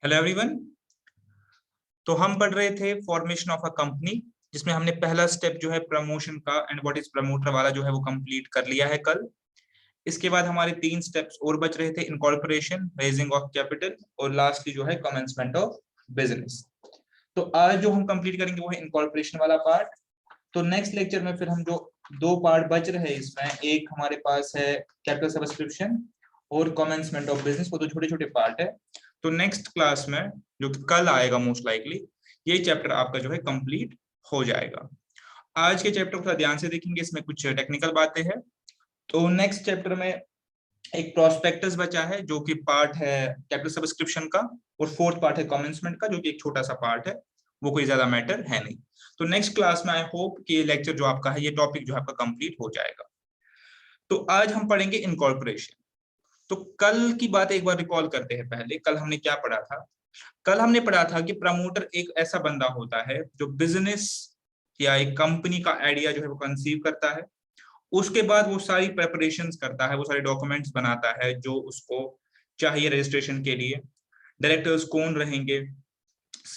Hello everyone. तो हम पढ़ रहे थे फॉर्मेशन ऑफ अ कंपनी, जिसमें हमने पहला स्टेप जो है प्रमोशन का एंड व्हाट इज प्रमोटर वाला जो है वो कंप्लीट कर लिया है कल। इसके बाद हमारे 3 स्टेप्स और बच रहे थे, इनकॉर्पोरेशन, रेजिंग ऑफ कैपिटल और लास्टली जो है कमेंसमेंट ऑफ बिजनेस। तो आज जो हम कंप्लीट करेंगे वो है इनकॉर्पोरेशन वाला पार्ट। तो नेक्स्ट लेक्चर में फिर हम जो 2 पार्ट बच रहे हैं इसमें, एक हमारे पास है कैपिटल सब्सक्रिप्शन और कमेंसमेंट ऑफ बिजनेस, वो तो छोटे छोटे पार्ट है। तो नेक्स्ट क्लास में जो कि कल आएगा मोस्ट लाइकली, ये चैप्टर आपका जो है कंप्लीट हो जाएगा। आज के चैप्टर को थोड़ा ध्यान से देखेंगे, इसमें कुछ टेक्निकल बातें हैं। तो नेक्स्ट चैप्टर में एक प्रोस्पेक्टस बचा है जो कि पार्ट है कैपिटल सब्सक्रिप्शन का, और फोर्थ पार्ट है कमेंसमेंट का जो कि एक छोटा सा पार्ट है, वो कोई ज्यादा मैटर है नहीं। तो नेक्स्ट क्लास में आई होप कि ये लेक्चर जो आपका है, ये टॉपिक जो है आपका कंप्लीट हो जाएगा। तो आज हम पढ़ेंगे इनकॉर्पोरेशन। तो कल की बात एक बार रिकॉल करते हैं। पहले कल हमने क्या पढ़ा था? कल हमने पढ़ा था कि प्रमोटर एक ऐसा बंदा होता है जो बिजनेस या एक कंपनी का आइडिया जो है वो कंसीव करता है। उसके बाद वो सारी प्रेपरेशंस करता है, वो सारे डॉक्यूमेंट्स बनाता है जो उसको चाहिए रजिस्ट्रेशन के लिए। डायरेक्टर्स कौन रहेंगे,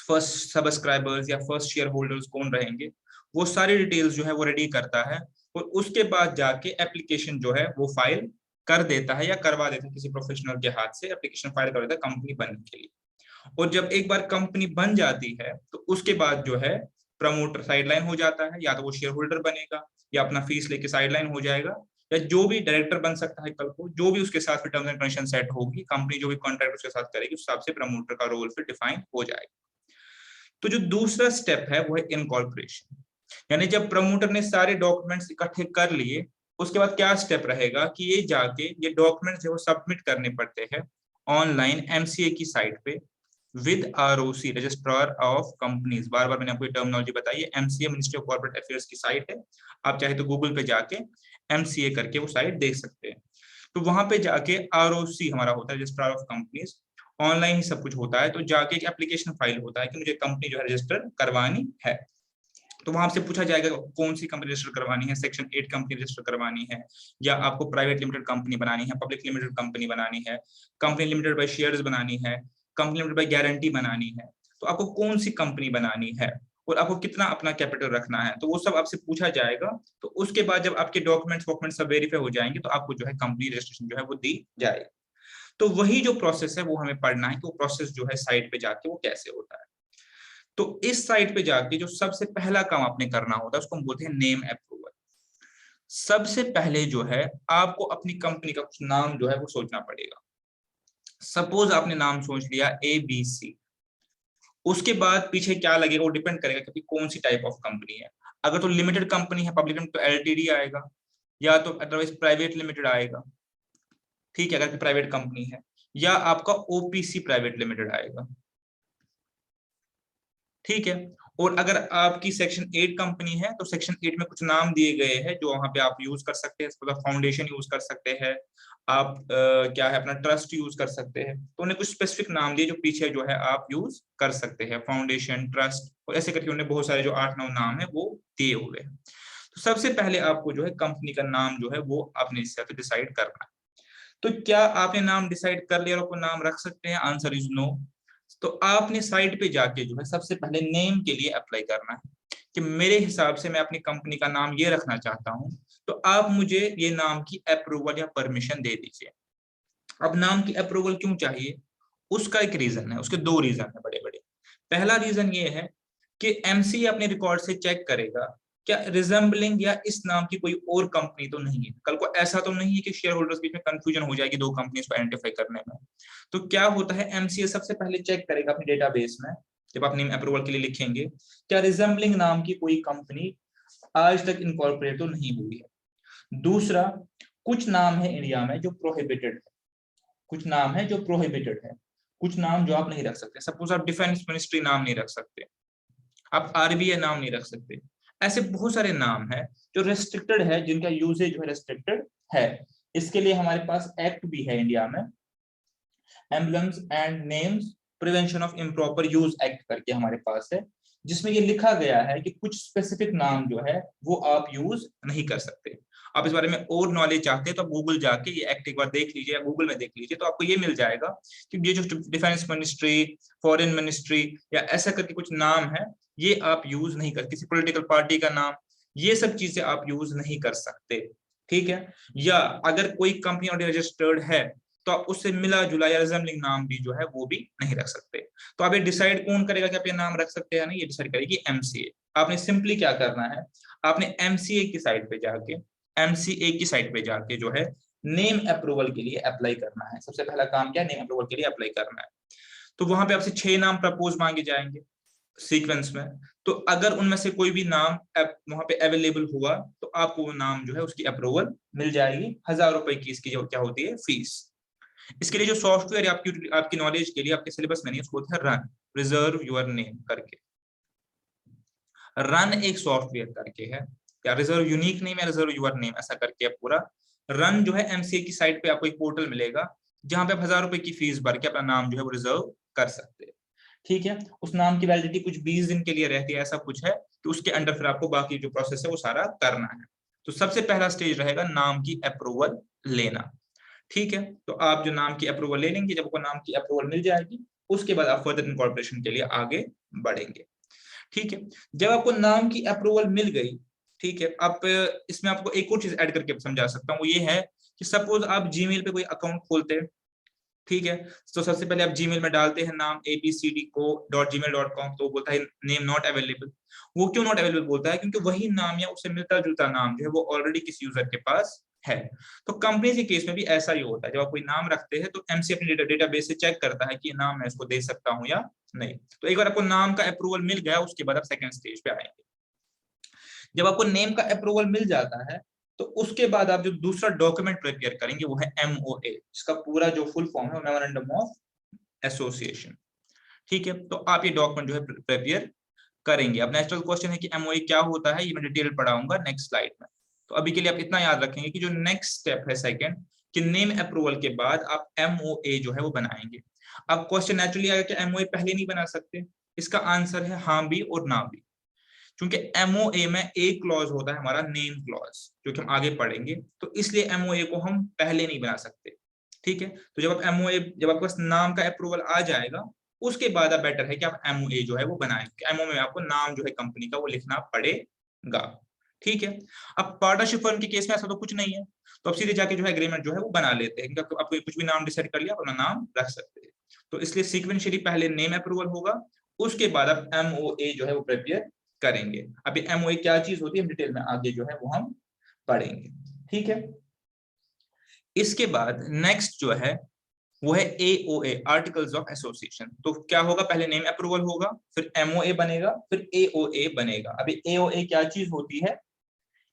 फर्स्ट सब्सक्राइबर्स या फर्स्ट शेयर होल्डर्स कौन रहेंगे, वो सारी डिटेल्स जो है वो रेडी करता है। और उसके बाद जाके एप्लीकेशन जो है वो फाइल कर देता है या करवा देता है, किसी प्रोफेशनल के हाथ से एप्लीकेशन फाइल कर देता है कंपनी बनने के लिए। और जब एक बार कंपनी बन जाती है तो उसके बाद जो है प्रमोटर साइडलाइन हो जाता है, या तो वो शेयर होल्डर बनेगा या अपना फीस लेके साइडलाइन हो जाएगा, या जो भी डायरेक्टर बन सकता है कल को, जो भी उसके साथ टर्म्स एंड कंडीशन सेट होगी, कंपनी जो भी कॉन्ट्रैक्ट उसके साथ करेगी उस हिसाब से प्रमोटर का रोल फिर डिफाइन हो जाएगा। तो जो दूसरा स्टेप है वो है इनकॉर्पोरेशन, यानी जब प्रमोटर ने सारे डॉक्यूमेंट्स इकट्ठे कर लिए, उसके बाद क्या स्टेप रहेगा कि ये जाके ये डॉक्यूमेंट्स जो सबमिट करने पड़ते हैं ऑनलाइन एमसीए की साइट पे with ROC, registrar of companies. बार बार मैंने आपको टर्मिनोलॉजी बताई है, MCA ministry of corporate affairs की साइट है। आप चाहे तो गूगल पे जाके एमसीए करके वो साइट देख सकते हैं। तो वहां पे जाके आरओसी हमारा होता है, रजिस्ट्रार ऑफ कंपनीज। ऑनलाइन ही सब कुछ होता है। तो जाके एक एप्लीकेशन फाइल होता है कि मुझे कंपनी जो है रजिस्टर करवानी है। तो वहां से पूछा जाएगा कौन सी कंपनी रजिस्टर करवानी है, सेक्शन 8 कंपनी रजिस्टर करवानी है, या आपको प्राइवेट लिमिटेड कंपनी बनानी है, पब्लिक लिमिटेड कंपनी बनानी है, कंपनी लिमिटेड बाय शेयर्स बनानी है, कंपनी लिमिटेड बाय गारंटी बनानी है। तो आपको कौन सी कंपनी बनानी है और आपको कितना अपना कैपिटल रखना है, तो वो सब आपसे पूछा जाएगा। तो उसके बाद जब आपके डॉक्यूमेंट्स सब वेरीफाई हो जाएंगे तो आपको जो है कंपनी रजिस्ट्रेशन जो है वो दी जाएगी। तो वही जो प्रोसेस है वो हमें पढ़ना है कि वो प्रोसेस जो है साइट पे जाके वो कैसे होता है। तो इस साइट पे जाके जो सबसे पहला काम आपने करना होता है उसको हम बोलते हैं नेम अप्रूवल। सबसे पहले जो है आपको अपनी कंपनी का कुछ नाम जो है वो सोचना पड़ेगा। सपोज आपने नाम सोच लिया ABC, उसके बाद पीछे क्या लगेगा वो डिपेंड करेगा कि कौन सी टाइप ऑफ कंपनी है। अगर तो लिमिटेड कंपनी है, पब्लिक लिमिटेड, तो LTD आएगा, या तो अदरवाइज प्राइवेट लिमिटेड आएगा। ठीक है, अगर प्राइवेट कंपनी है, या आपका OPC प्राइवेट लिमिटेड आएगा। ठीक है। और अगर आपकी सेक्शन 8 कंपनी है तो सेक्शन 8 में कुछ नाम दिए गए हैं जो वहां पे आप यूज कर सकते हैं। मतलब फाउंडेशन यूज कर सकते हैं आप, क्या है अपना ट्रस्ट यूज कर सकते हैं। तो उन्हें कुछ स्पेसिफिक नाम दिए जो पीछे जो है आप यूज कर सकते हैं, फाउंडेशन, ट्रस्ट, और ऐसे करके उन्हें बहुत सारे जो 8-9 नाम है वो दिए हुए हैं। तो सबसे पहले आपको जो है कंपनी का नाम जो है वो आपने इससे डिसाइड करना है। तो क्या आपने नाम डिसाइड कर लिया और आपको नाम रख सकते हैं? Answer is no. तो आपने साइट पे जाके जो है सबसे पहले नेम के लिए अप्लाई करना है कि मेरे हिसाब से मैं अपनी कंपनी का नाम ये रखना चाहता हूं, तो आप मुझे ये नाम की अप्रूवल या परमिशन दे दीजिए। अब नाम की अप्रूवल क्यों चाहिए? उसका एक रीजन है, उसके 2 रीजन है बड़े बड़े। पहला रीजन ये है कि एमसीए अपने रिकॉर्ड से चेक करेगा क्या रिजेंबलिंग या इस नाम की कोई और कंपनी तो नहीं है। कल को ऐसा तो नहीं है कि शेयर होल्डर्स बीच में कंफ्यूजन हो जाएगी 2 कंपनीज को आइडेंटिफाई करने में। तो क्या होता है, एमसीए सबसे पहले चेक करेगा अपने डेटाबेस में, जब आप नेम अप्रूवल के लिए लिखेंगे, क्या रिजेंबलिंग नाम की कोई कंपनी आज तक इनकॉर्पोरेट तो नहीं हुई है। दूसरा, कुछ नाम है इंडिया में जो प्रोहिबिटेड है, कुछ नाम है जो प्रोहिबिटेड है, कुछ नाम जो आप नहीं रख सकते। सपोज आप डिफेंस मिनिस्ट्री नाम नहीं रख सकते, आप RBI नाम नहीं रख सकते। ऐसे बहुत सारे नाम है जो रेस्ट्रिक्टेड है, जिनका यूजेज जो है रेस्ट्रिक्टेड है। इसके लिए हमारे पास एक्ट भी है इंडिया में, emblems and names prevention of improper use act करके हमारे पास है, जिसमें ये लिखा गया है कि कुछ स्पेसिफिक नाम जो है वो आप यूज नहीं कर सकते। आप इस बारे में और नॉलेज चाहते हैं तो आप गूगल जाके ये एक्ट एक बार देख लीजिए या गूगल में देख लीजिए, तो आपको ये मिल जाएगा कि ये जो डिफेंस मिनिस्ट्री, फॉरेन मिनिस्ट्री या ऐसा करके कुछ नाम है, ये आप यूज नहीं कर, किसी पॉलिटिकल पार्टी का नाम, ये सब चीजें आप यूज नहीं कर सकते, ठीक है। या अगर कोई कंपनी ऑलरेडी रजिस्टर्ड है तो आप उससे मिला जुला या रिजेम्बलिंग नाम भी जो है वो भी नहीं रख सकते। तो आप ये डिसाइड कौन करेगा कि आप ये नाम रख सकते हैं या नहीं, ये डिसाइड करेगी एमसीए। आपने सिंपली क्या करना है, आपने एमसीए की साइट पे जाके, एमसीए की साइट पे जाके जो है नेम अप्रूवल के लिए अप्लाई करना है। सबसे पहला काम क्या है, नेम अप्रूवल के लिए अप्लाई करना है। तो वहां पे आपसे 6 नाम प्रपोज मांगे जाएंगे सीक्वेंस में। तो अगर उनमें से कोई भी नाम वहां पे अवेलेबल हुआ तो आपको वो नाम जो है उसकी अप्रूवल मिल जाएगी। 1000 रुपए की इसकी जो क्या होती है फीस। इसके लिए जो सॉफ्टवेयर आपकी नॉलेज के लिए आपके सिलेबस में नहीं, उसको होता है रन, रिजर्व योर नेम करके। रन एक सॉफ्टवेयर करके है, या रिजर्व यूनिक नेम या रिजर्व योर नेम ऐसा करके पूरा। रन जो है एमसीए की साइट पे आपको एक पोर्टल मिलेगा जहां पे आप 1000 रुपए की फीस भर के अपना नाम जो है वो रिजर्व कर सकते हैं, ठीक है। उस नाम की वैलिडिटी कुछ 20 दिन के लिए रहती है, ऐसा कुछ है। तो उसके अंडर फिर आपको बाकी जो प्रोसेस है वो सारा करना है। तो सबसे पहला स्टेज रहेगा नाम की अप्रूवल लेना, ठीक है। तो आप जो नाम की अप्रूवल ले लेंगे, जब आपको नाम की अप्रूवल मिल जाएगी उसके बाद आप फर्दर इनकॉर्पोरेशन के लिए आगे बढ़ेंगे, ठीक है। जब आपको नाम की अप्रूवल मिल गई, ठीक है, आप इसमें आपको एक और चीज ऐड करके समझा सकता हूँ, वो ये है कि सपोज आप जीमेल पे कोई अकाउंट खोलते हैं, ठीक है। तो सबसे पहले आप जीमेल में डालते हैं नाम abcd.gmail.com, तो बोलता है नेम नॉट अवेलेबल। वो क्यों नॉट अवेलेबल बोलता है, क्योंकि वही नाम या उससे मिलता जुलता नाम जो है वो ऑलरेडी किसी यूजर के पास है। तो कंपनी के केस में भी ऐसा ही होता है, जब आप कोई नाम रखते हैं तो एमसी अपने डेटाबेस से चेक करता है कि ये नाम मैं इसको दे सकता हूँ या नहीं। तो एक बार आपको नाम का अप्रूवल मिल गया उसके बाद आप सेकंड स्टेज पे आएंगे। जब आपको नेम का अप्रूवल मिल जाता है तो उसके बाद आप जो दूसरा डॉक्यूमेंट प्रिपेयर करेंगे वो है एमओए, जिसका पूरा जो फुल फॉर्म है मेमोरेंडम ऑफ एसोसिएशन, ठीक है। तो आप ये डॉक्यूमेंट जो है प्रिपेयर करेंगे। अब नेक्स्ट क्वेश्चन है कि एमओए क्या होता है, ये मैं डिटेल पढ़ाऊंगा नेक्स्ट स्लाइड में। तो अभी के लिए आप इतना याद रखेंगे कि जो नेक्स्ट स्टेप है सेकंड, कि नेम अप्रूवल के बाद आप एमओए जो है वो बनाएंगे। अब क्वेश्चन नेचुरली आएगा कि एमओए पहले नहीं बना सकते, इसका आंसर है हाँ भी और ना भी। क्योंकि एमओए में एक क्लॉज होता है हमारा नेम क्लॉज, जो कि हम आगे पढ़ेंगे, तो इसलिए एमओए को हम पहले नहीं बना सकते, ठीक है। तो जब आपके पास नाम का अप्रूवल आ जाएगा उसके बाद बेटर है कि आप एमओए जो है वो बनाएं। एमओए में आपको नाम जो है कंपनी का वो लिखना पड़ेगा, ठीक है। अब पार्टनरशिप फर्म के केस में ऐसा तो कुछ नहीं है, तो आप सीधे जाके जो है एग्रीमेंट जो है वो बना लेते हैं। आपको कुछ भी नाम डिसाइड कर लिया, अपना नाम रख सकते हैं। तो इसलिए सीक्वेंशियली पहले नेम अप्रूवल होगा, उसके बाद आप एमओए जो है वो प्रिपेयर करेंगे। अभी एमओए क्या चीज होती है डिटेल में आगे जो है वो हम पढ़ेंगे, ठीक है। इसके बाद नेक्स्ट जो है वो है एओए, आर्टिकल्स ऑफ एसोसिएशन। तो क्या होगा, पहले नेम अप्रूवल होगा, फिर एमओए बनेगा, फिर एओए बनेगा। अभी एओए क्या चीज होती है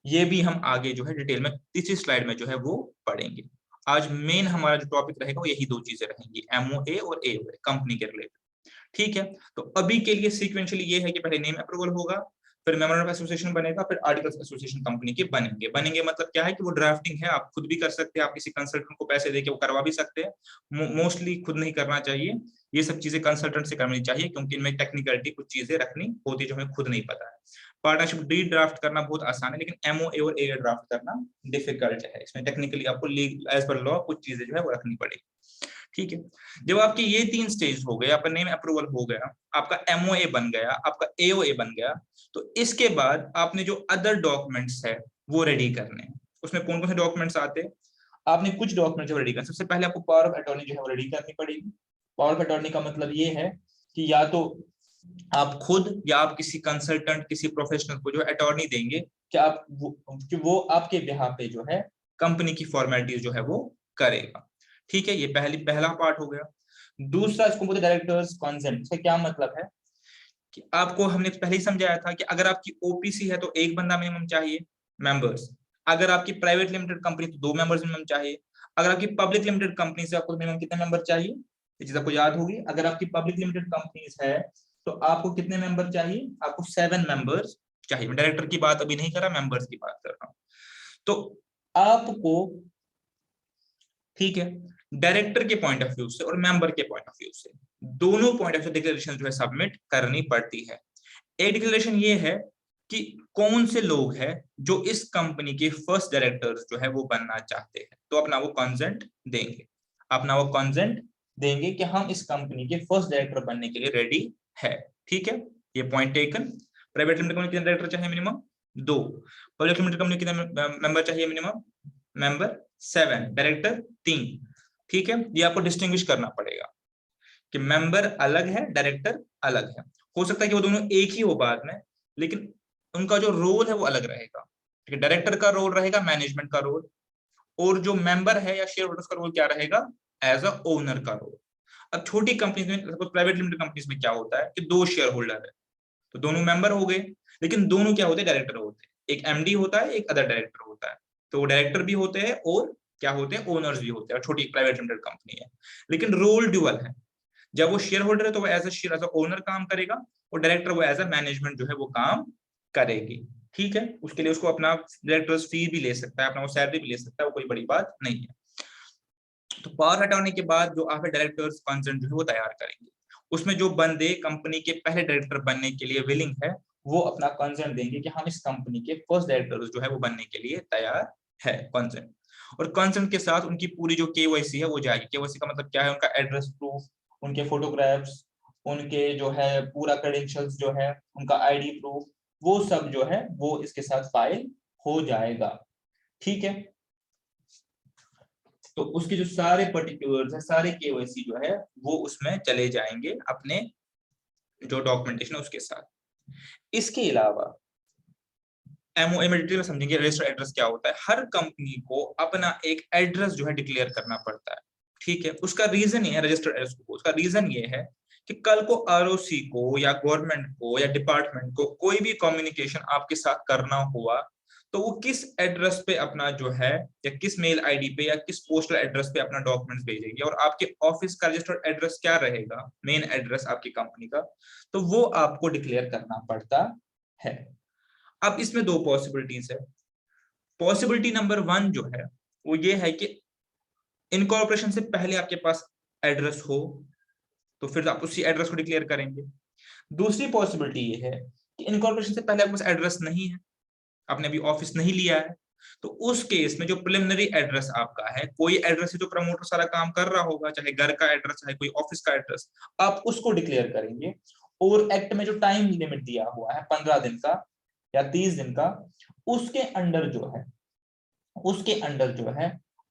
ये भी हम आगे जो है डिटेल में तीसरी स्लाइड में जो है वो पढ़ेंगे। आज मेन हमारा जो टॉपिक रहेगा वो यही दो चीजें रहेंगी, एमओए और एओए, कंपनी के रिलेटेड, ठीक है। तो अभी के लिए सीक्वेंशियली ये है कि पहले नेम अप्रूवल होगा, फिर मेमोरेंडम ऑफ एसोसिएशन बनेगा, फिर आर्टिकल्स ऑफ एसोसिएशन कंपनी के बनेंगे मतलब क्या है कि वो ड्राफ्टिंग है, आप खुद भी कर सकते हैं, आप किसी कंसल्टेंट को पैसे देके वो करवा भी सकते हैं। मोस्टली खुद नहीं करना चाहिए, ये सब चीजें कंसल्टेंट से करनी चाहिए, क्योंकि इनमें टेक्निकलिटी कुछ चीजें रखनी होती है जो हमें खुद नहीं पता है। पार्टनरशिप डीड ड्राफ्ट करना बहुत आसान है, लेकिन एमओए और एओए ड्राफ्ट करना डिफिकल्ट है। इसमें टेक्निकली आपको एज पर लॉ कुछ चीजें जो है वो रखनी पड़ेगी, ठीक है। जब आपके ये 3 स्टेज हो गए, आपका नेम अप्रूवल हो गया, आपका एमओए बन गया, आपका एओए बन गया, तो इसके बाद आपने जो अदर डॉक्यूमेंट्स है वो रेडी करने हैं। उसमें कौन कौन से डॉक्यूमेंट्स आते हैं, आपने कुछ डॉक्यूमेंट जो रेडी करना। सबसे पहले आपको पावर ऑफ अटॉर्नी जो है वो रेडी करनी पड़ेगी। पावर ऑफ अटॉर्नी का मतलब ये है कि या तो आप खुद या आप किसी कंसल्टेंट, किसी प्रोफेशनल को जो अटॉर्नी देंगे कि वो आपके बिहाफ पे जो है कंपनी की फॉर्मेलिटीज जो है वो करेगा, ठीक है। ये पहला पार्ट हो गया। दूसरा इसको बोलते डायरेक्टर्स कंसेंट। इसका क्या मतलब है कि आपको हमने पहले ही समझाया था कि अगर आपकी ओपीसी है तो एक बंदा मिनिमम चाहिए मेंबर्स, अगर आपकी प्राइवेट लिमिटेड कंपनी तो 2 मेंबर्स मिनिमम चाहिए, अगर आपकी पब्लिक लिमिटेड कंपनी से आपको मिनिमम कितने मेंबर चाहिए, ये चीज आपको याद होगी। अगर आपकी पब्लिक लिमिटेड कंपनीज है तो आपको कितने मेंबर चाहिए, आपको 7 मेंबर्स चाहिए। मैं डायरेक्टर की बात अभी नहीं कर रहा, मेंबर्स की बात कर रहा हूं। तो आपको, ठीक है, डायरेक्टर के पॉइंट ऑफ व्यू से और मेंबर के पॉइंट ऑफ व्यू से, दोनों पॉइंट ऑफ व्यू डिक्लेरेशन जो है सबमिट करनी पड़ती है। एक डिक्लेरेशन ये है कि कौन से लोग हैं जो इस कंपनी के फर्स्ट डायरेक्टर्स जो है वो बनना चाहते हैं, तो अपना वो कंसेंट देंगे, अपना वो कंसेंट देंगे कि हम इस कंपनी के फर्स्ट डायरेक्टर बनने के लिए रेडी है। ठीक है, ये point taken. Private limited company कितने डायरेक्टर चाहिए? मिनिमम 2। पब्लिक लिमिटेड कंपनी कितने मेंबर चाहिए? Minimum member 7, director 3। ठीक है, ये आपको डिस्टिंग्विश करना पड़ेगा कि मेंबर अलग है, डायरेक्टर अलग है। हो सकता है कि वो दोनों एक ही हो बाद में, लेकिन उनका जो रोल है वो अलग रहेगा। ठीक है, डायरेक्टर का रोल रहेगा मैनेजमेंट का रोल, और जो मेंबर है या शेयर होल्डर्स का रोल क्या रहेगा? एज अ ओनर का रोल। अब छोटी कंपनीज में, प्राइवेट लिमिटेड कंपनीज में क्या होता है कि 2 शेयर होल्डर है, तो दोनों मेंबर हो गए, लेकिन दोनों क्या होते हैं? डायरेक्टर होते हैं। एक एमडी होता है, एक अदर डायरेक्टर होता है, तो वो डायरेक्टर भी होते हैं और क्या होते हैं? ओनर्स भी होते हैं। और छोटी प्राइवेट लिमिटेड कंपनी है, लेकिन रोल ड्यूअल है। जब वो शेयर होल्डर है तो वो एज अ ओनर काम करेगा, और डायरेक्टर वो एज अ मैनेजमेंट जो है वो काम करेगी। ठीक है, उसके लिए उसको अपना डायरेक्टर्स फी भी ले सकता है, अपना वो सैलरी भी ले सकता है, वो कोई बड़ी बात नहीं है। तो पावर हटाने के बाद जो आप डायरेक्टर्स कंसेंट जो है वो तैयार करेंगे, उसमें जो बंदे कंपनी के पहले डायरेक्टर बनने के लिए विलिंग है, वो अपना कंसेंट देंगे कि हम इस कंपनी के फर्स्ट डायरेक्टर जो है वो बनने के लिए तैयार है, कंसेंट। और कंसेंट के साथ उनकी पूरी जो केवाईसी है वो जाएगी। केवाईसी का मतलब क्या है? उनका एड्रेस प्रूफ, उनके फोटोग्राफ्स, उनके जो है पूरा क्रेडेंशियल्स जो है, उनका आईडी प्रूफ, वो सब जो है वो इसके साथ फाइल हो जाएगा। ठीक है, तो उसके जो सारे पर्टिकुलर्स है, सारे केवाईसी जो है वो उसमें चले जाएंगे अपने जो डॉक्यूमेंटेशन है उसके साथ। इसके अलावा एमओए में डिटेल में समझेंगे रजिस्टर्ड एड्रेस क्या होता है। हर कंपनी को अपना एक एड्रेस जो है डिक्लेयर करना पड़ता है। ठीक है, उसका रीजन ये है, रजिस्टर्ड एड्रेस को, उसका रीजन ये है कि कल को आरओसी को या गवर्नमेंट को या डिपार्टमेंट को कोई भी कम्युनिकेशन आपके साथ करना हुआ, तो वो किस एड्रेस पे अपना जो है, या किस मेल आईडी पे या किस पोस्टल एड्रेस पे अपना डॉक्यूमेंट्स भेजेंगे, और आपके ऑफिस का रजिस्टर्ड एड्रेस क्या रहेगा, मेन एड्रेस आपकी कंपनी का, तो वो आपको डिक्लेयर करना पड़ता है। अब इसमें 2 पॉसिबिलिटीज है। पॉसिबिलिटी नंबर 1 जो है वो ये है कि इनकॉर्पोरेशन से पहले आपके पास एड्रेस हो, तो फिर आप उसी एड्रेस को डिक्लेयर करेंगे। दूसरी पॉसिबिलिटी ये है कि इनकॉर्पोरेशन से पहले आपके पास एड्रेस नहीं है, आपने अभी ऑफिस नहीं लिया है, तो उस केस में जो प्रिलिमिनरी एड्रेस आपका है, कोई एड्रेस है जो प्रमोटर सारा काम कर रहा होगा, चाहे घर का एड्रेस, चाहे कोई ऑफिस का एड्रेस, आप उसको डिक्लेयर करेंगे। और एक्ट में जो टाइम लिमिट दिया हुआ है 15 दिन का या 30 दिन का, उसके अंडर जो है, उसके अंडर जो है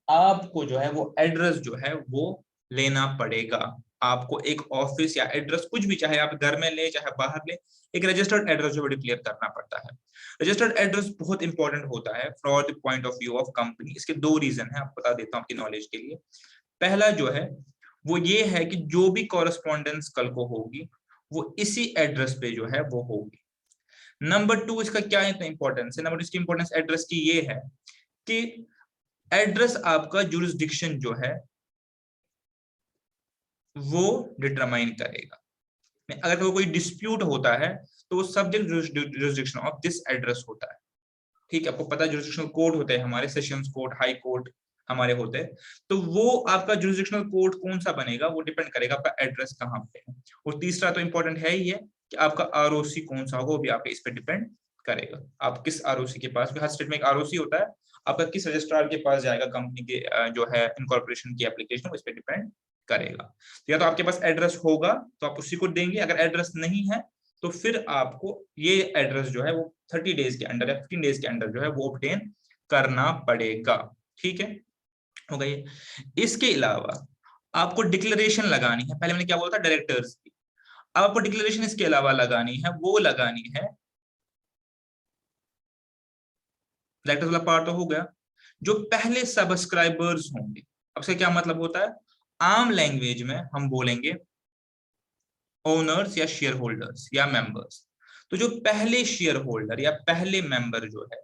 आपको जो है वो एड्रेस जो है वो लेना पड़ेगा। आपको एक ऑफिस या एड्रेस, कुछ भी, चाहे आप घर में ले चाहे बाहर ले, एक रजिस्टर्ड एड्रेस जो है डिक्लेयर करना पड़ता है। रजिस्टर्ड एड्रेस बहुत इंपॉर्टेंट होता है from the point of view of company. इसके 2 रीजन है, आपको बता देता हूं आपकी नॉलेज के लिए। पहला जो है वो ये है कि जो भी कॉरेस्पॉन्डेंस कल को होगी वो इसी एड्रेस पे जो है वो होगी। नंबर 2, इसका क्या इतना इंपॉर्टेंस है? नंबर 2 इसकी इंपॉर्टेंस एड्रेस की ये है कि एड्रेस आपका जुरिस्डिक्शन जो है वो डिटरमाइन करेगा। अगर कोई डिस्प्यूट होता है तो वो subject jurisdiction of this address होता है। ठीक है, आपको पता है जुरिस्डिक्शनल कोर्ट होते हैं हमारे, सेशंस कोर्ट, हाई कोर्ट हमारे होते हैं, तो वो आपका जुरिस्डिक्शनल कोर्ट कौन सा बनेगा वो डिपेंड करेगा आपका एड्रेस कहाँ पे है। और तीसरा तो इंपॉर्टेंट है ही है कि आपका आरओसी कौन सा होगा, वो भी आपके इस पे डिपेंड करेगा। आप किस आरओसी के पास, हर स्टेट में एक आरओसी होता है, आपका किस रजिस्ट्रार के पास जाएगा कंपनी के जो है इनकॉर्पोरेशन की एप्लीकेशन, इस पे डिपेंड करेगा। तो या तो आपके पास एड्रेस होगा तो आप उसी को देंगे, अगर एड्रेस नहीं है तो फिर आपको ये एड्रेस जो है वो 30 डेज के अंडर या 15 डेज के अंडर जो है वो ऑब्टेन करना पड़ेगा। ठीक है, हो गई। इसके अलावा आपको डिक्लेरेशन लगानी है। पहले मैंने क्या बोला था? डायरेक्टर्स की। अब आपको डिक्लेरेशन इसके अलावा लगानी है, वो लगानी है, डायरेक्टर्स वाला पार्ट तो हो गया, जो पहले सब्सक्राइबर्स होंगे। अब इसका क्या मतलब होता है? आम लैंग्वेज में हम बोलेंगे ओनर्स या शेयर होल्डर्स या मेंबर्स। तो जो पहले शेयर होल्डर या पहले मेंबर जो है,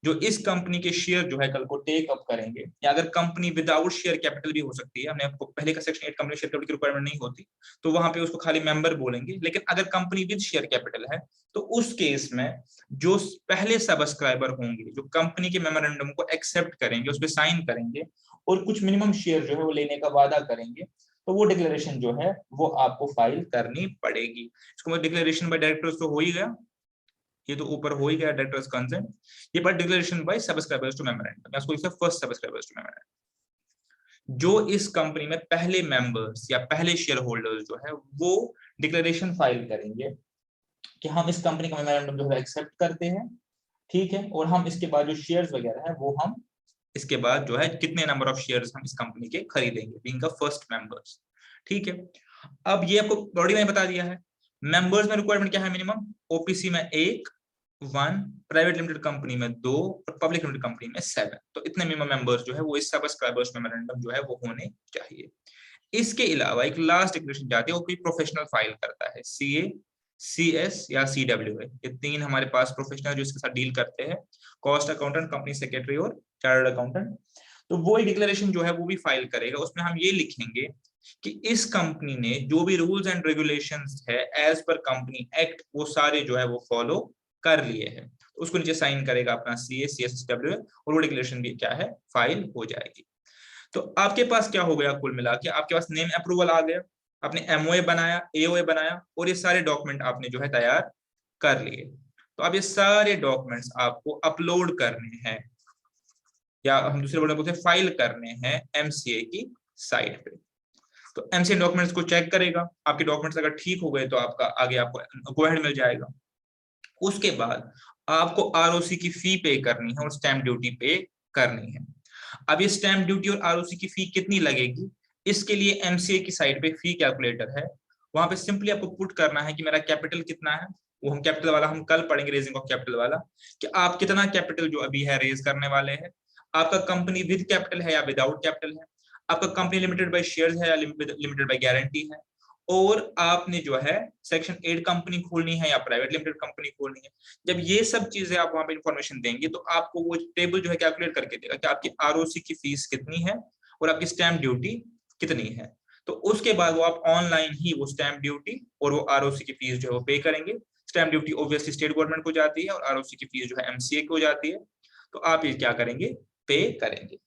जो इस कंपनी के शेयर जो है कल को टेक अप करेंगे, या अगर कंपनी विदाउट शेयर कैपिटल भी हो सकती है, हमने आपको पहले का सेक्शन 8 कंपनी शेयर कैपिटल की रिक्वायरमेंट नहीं होती, तो वहां पे उसको खाली मेंबर बोलेंगे। लेकिन अगर कंपनी विद शेयर कैपिटल है तो उस केस में जो पहले सब्सक्राइबर होंगे, जो कंपनी के मेमोरेंडम को एक्सेप्ट करेंगे, उस पर साइन करेंगे और कुछ मिनिमम शेयर जो है वो लेने का वादा करेंगे, तो वो डिक्लेरेशन जो है वो आपको फाइल करनी पड़ेगी। इसको डिक्लेरेशन बाय डायरेक्टर्स तो हो ही गया, ये तो ऊपर हो ही गया डायरेक्टर्स कंसेंट। ये पर declaration by subscribers to memorandum, मैं इसको लिखता हूं फर्स्ट सब्सक्राइबर्स टू मेमोरेंडम। जो इस कंपनी में पहले मेंबर्स या पहले शेयर होल्डर्स जो है वो डिक्लेरेशन फाइल करेंगे कि हम इस कंपनी का मेमोरेंडम जो है एक्सेप्ट करते हैं, ठीक है, और हम इसके बाद जो शेयर्स वगैरह है वो हम इसके बाद जो है कितने नंबर ऑफ शेयर्स हम इस कंपनी के खरीदेंगे, बीइंग द फर्स्ट मेंबर्स, ठीक है। अब ये आपको ऑलरेडी मैंने बता दिया है। मेंबर्स में रिक्वायरमेंट क्या है, मिनिमम ओपीसी में 1, प्राइवेट लिमिटेड कंपनी में 2 और पब्लिक लिमिटेड कंपनी में 7। तो इतने मिनिमम मेंबर्स जो है वो इस सब्सक्राइबर्स मेमोरेंडम जो है वो होने चाहिए। इसके अलावा एक लास्ट डिक्लेरेशन जाती है, वो कोई प्रोफेशनल फाइल करता है, सीए, सीएस या सीडब्ल्यूए, ये 3 हमारे पास प्रोफेशनल जो इसके साथ डील करते हैं, कॉस्ट अकाउंटेंट, कंपनी सेक्रेटरी और चार्टर्ड अकाउंटेंट। तो वो डिक्लेरेशन जो है वो भी फाइल करेगा। उसमें हम ये लिखेंगे कि इस कंपनी ने जो भी रूल्स एंड रेगुलेशंस है एज पर कंपनी एक्ट वो सारे जो है वो फॉलो कर लिए हैं। तो उसको नीचे साइन करेगा अपना सीए, सीएस, सीडब्ल्यूए, और वो डिक्लेरेशन भी क्या है फाइल हो जाएगी। तो आपके पास क्या हो गया, कुल मिला के आपके पास नेम अप्रूवल आ गया, आपने एमओए बनाया, एओए बनाया, और ये सारे डॉक्यूमेंट आपने जो है तैयार कर लिए। तो अब ये सारे डॉक्यूमेंट्स आपको अपलोड करने हैं, या हम दूसरे वर्ड में बोलते हैं फाइल करने हैं एमसीए की साइट पे। तो एमसीए डॉक्यूमेंट्स को चेक करेगा, आपके डॉक्यूमेंट्स अगर ठीक हो गए तो आपका आगे आपको गो अहेड मिल जाएगा। उसके बाद आपको आरओसी की फी पे करनी है और स्टैंप ड्यूटी पे करनी है। अब ये स्टैंप ड्यूटी और आरओसी की फी कितनी लगेगी, इसके लिए एमसीए की साइट पे फी कैलकुलेटर है, वहां पे सिंपली आपको पुट करना है कि मेरा कैपिटल कितना है। वो हम कैपिटल वाला हम कल पढ़ेंगे, रेजिंग ऑफ कैपिटल वाला, कि आप कितना कैपिटल जो अभी है रेज करने वाले हैं, आपका कंपनी विद कैपिटल है या विदाउट कैपिटल है, आपका कंपनी लिमिटेड बाय शेयर्स है या लिमिटेड बाय गारंटी है, और आपने जो है सेक्शन 8 कंपनी खोलनी है या प्राइवेट लिमिटेड कंपनी खोलनी है। जब ये सब चीजें आप वहां पे इंफॉर्मेशन देंगे तो आपको वो टेबल जो है कैलकुलेट करके देगा कि आपकी आरओसी की फीस कितनी है और आपकी स्टैंप ड्यूटी कितनी है। तो उसके बाद वो आप ऑनलाइन ही वो स्टैंप ड्यूटी और वो आरओसी की फीस जो है वो पे करेंगे। Stamp duty obviously state government को जाती है और आरओसी की फीस जो है एमसीए को जाती है। तो आप ये क्या करेंगे, पे करेंगे।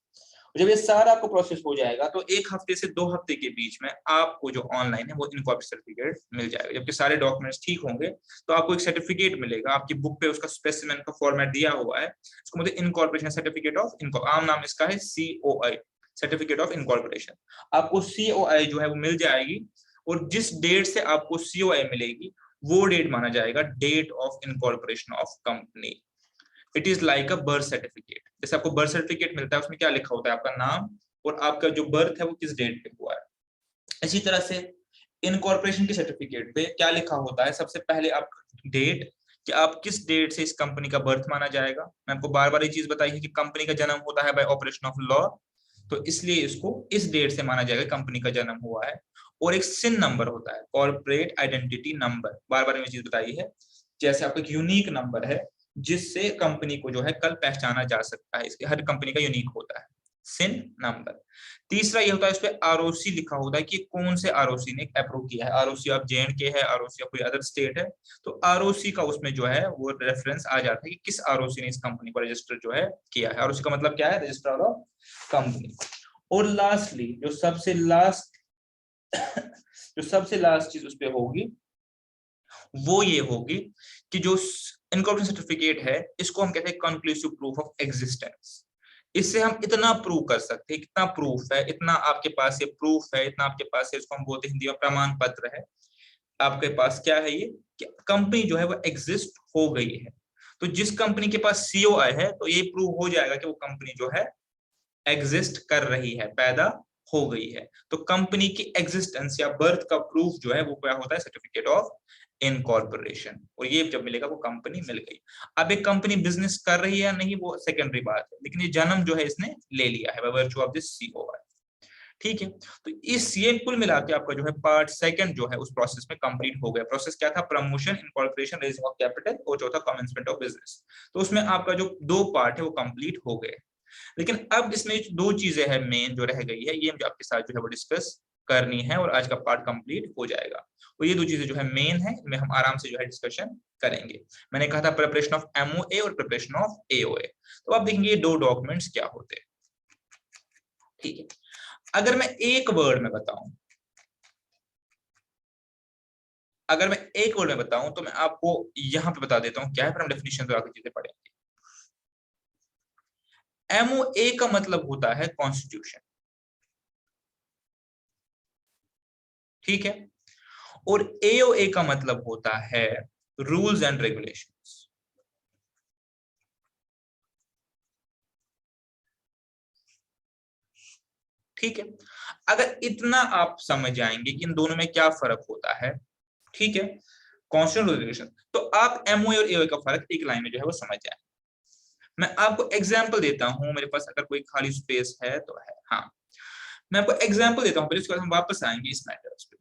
जब ये सारा आपको प्रोसेस हो जाएगा तो 1 हफ्ते से 2 हफ्ते के बीच में आपको जो ऑनलाइन है वो इनकॉर्पोरेशन सर्टिफिकेट मिल जाएगा। जबकि सारे डॉक्यूमेंट्स ठीक होंगे तो आपको एक सर्टिफिकेट मिलेगा, आपकी बुक पे उसका स्पेसिमेन का फॉर्मेट दिया हुआ है, इसको मतलब इनकॉर्पोरेशन सर्टिफिकेट ऑफ, आम नाम इसका है सीओआई, सर्टिफिकेट ऑफ इनकॉर्पोरेशन। आपको सीओआई जो है वो मिल जाएगी, और जिस डेट से आपको सीओआई मिलेगी वो डेट माना जाएगा date of incorporation of company. It is like a birth certificate. जैसे आपको बर्थ सर्टिफिकेट मिलता है उसमें क्या लिखा होता है, आपका नाम और आपका जो बर्थ है वो किस डेट पे हुआ है। इसी तरह से इनकॉर्पोरेशन की सर्टिफिकेट पे क्या लिखा होता है, सबसे पहले आप डेट, कि आप किस डेट से इस कंपनी का बर्थ माना जाएगा। मैं आपको बार बार ये चीज बताई है कि कंपनी का जन्म होता है बाय ऑपरेशन ऑफ लॉ, तो इसलिए इसको इस डेट से माना जाएगा कंपनी का जन्म हुआ है। और एक सिन नंबर होता है, कॉर्पोरेट आइडेंटिटी नंबर, बार बार ये चीज बताई है। जैसे आपका एक यूनिक नंबर है जिससे कंपनी को जो है कल पहचाना जा सकता है, इसके हर कंपनी का यूनिक होता है सिन नंबर। तीसरा ये होता है, इस पे आरओसी लिखा होता है कि कौन से आरओसी ने अप्रूव किया है, आरओसी ऑफ जेएंडके है, आरओसी ऑफ कोई अदर स्टेट है, तो आरओसी का उसमें जो है वो रेफरेंस आ जाता है कि किस आरओसी ने इस कंपनी को रजिस्टर जो है किया है। आरओसी का मतलब क्या है, रजिस्ट्रार ऑफ कंपनी। और लास्टली जो सबसे लास्ट चीज उस पे होगी वो ये होगी कि जो इनकॉर्पोरेशन सर्टिफिकेट है इसको हम कहते हैं कंक्लूसिव प्रूफ ऑफ एग्जिस्टेंस। इससे हम इतना प्रूव कर सकते हैं, कितना प्रूफ है, इतना आपके पास ये प्रूफ है, इतना आपके पास है, इसको हम बोलते हैं हिंदी में प्रमाण पत्र है। आपके पास क्या है ये, कि कंपनी जो है वो एग्जिस्ट हो गई है। तो जिस कंपनी के पास सीओआई है तो ये प्रूव हो जाएगा कि वो कंपनी जो है एग्जिस्ट कर रही है, पैदा हो गई है। तो कंपनी की एग्जिस्टेंस या बर्थ का प्रूफ जो है वो क्या होता है, सर्टिफिकेट ऑफ इनकॉर्पोरेशन। और ये जब मिलेगा वो कंपनी मिल गई। अब एक कंपनी बिजनेस कर रही है या नहीं वो सेकेंडरी बात है, लेकिन ये जन्म जो है इसने ले लिया है by virtue of this COI. ठीक है, तो इस ये कुल मिला के आपका जो है पार्ट सेकंड जो है उस प्रोसेस में कंप्लीट हो गया। प्रोसेस क्या था, promotion, incorporation, raising of capital, और चौथा कमेंसमेंट ऑफ बिजनेस। तो उसमें आपका जो 2 पार्ट है वो कंप्लीट हो गए। लेकिन अब इसमें 2 चीजें हैं मेन जो रह गई है, ये मुझे आपके साथ जो है वो डिस्कस करनी है और आज का पार्ट कंप्लीट हो जाएगा। तो ये 2 चीजें जो है मेन है, इनमें हम आराम से जो है डिस्कशन करेंगे। मैंने कहा था प्रिपरेशन ऑफ एमओए और प्रिपरेशन ऑफ एओए। तो आप देखेंगे ये 2 डॉक्यूमेंट्स क्या होते हैं। ठीक है, अगर मैं एक वर्ड में बताऊं, अगर मैं एक वर्ड में बताऊं तो मैं आपको यहां पे बता देता हूं क्या है, फिर हम डेफिनेशन तो आगे चीजें पढ़ेंगे। एमओए का मतलब होता है कॉन्स्टिट्यूशन, ठीक है, और एओए का मतलब होता है रूल्स एंड रेगुलेशंस। ठीक है, अगर इतना आप समझ जाएंगे कि इन दोनों में क्या फर्क होता है, ठीक है, कॉन्स्टिट्यूशन रेगुलेशन, तो आप एमओए और एओए का फर्क एक लाइन में जो है वो समझ जाए। मैं आपको एग्जांपल देता हूं, मेरे पास अगर कोई खाली स्पेस है तो है, हाँ, मैं आपको एग्जांपल देता हूं, फिर उसके बाद हम वापस आएंगे इस मैटर्स पे।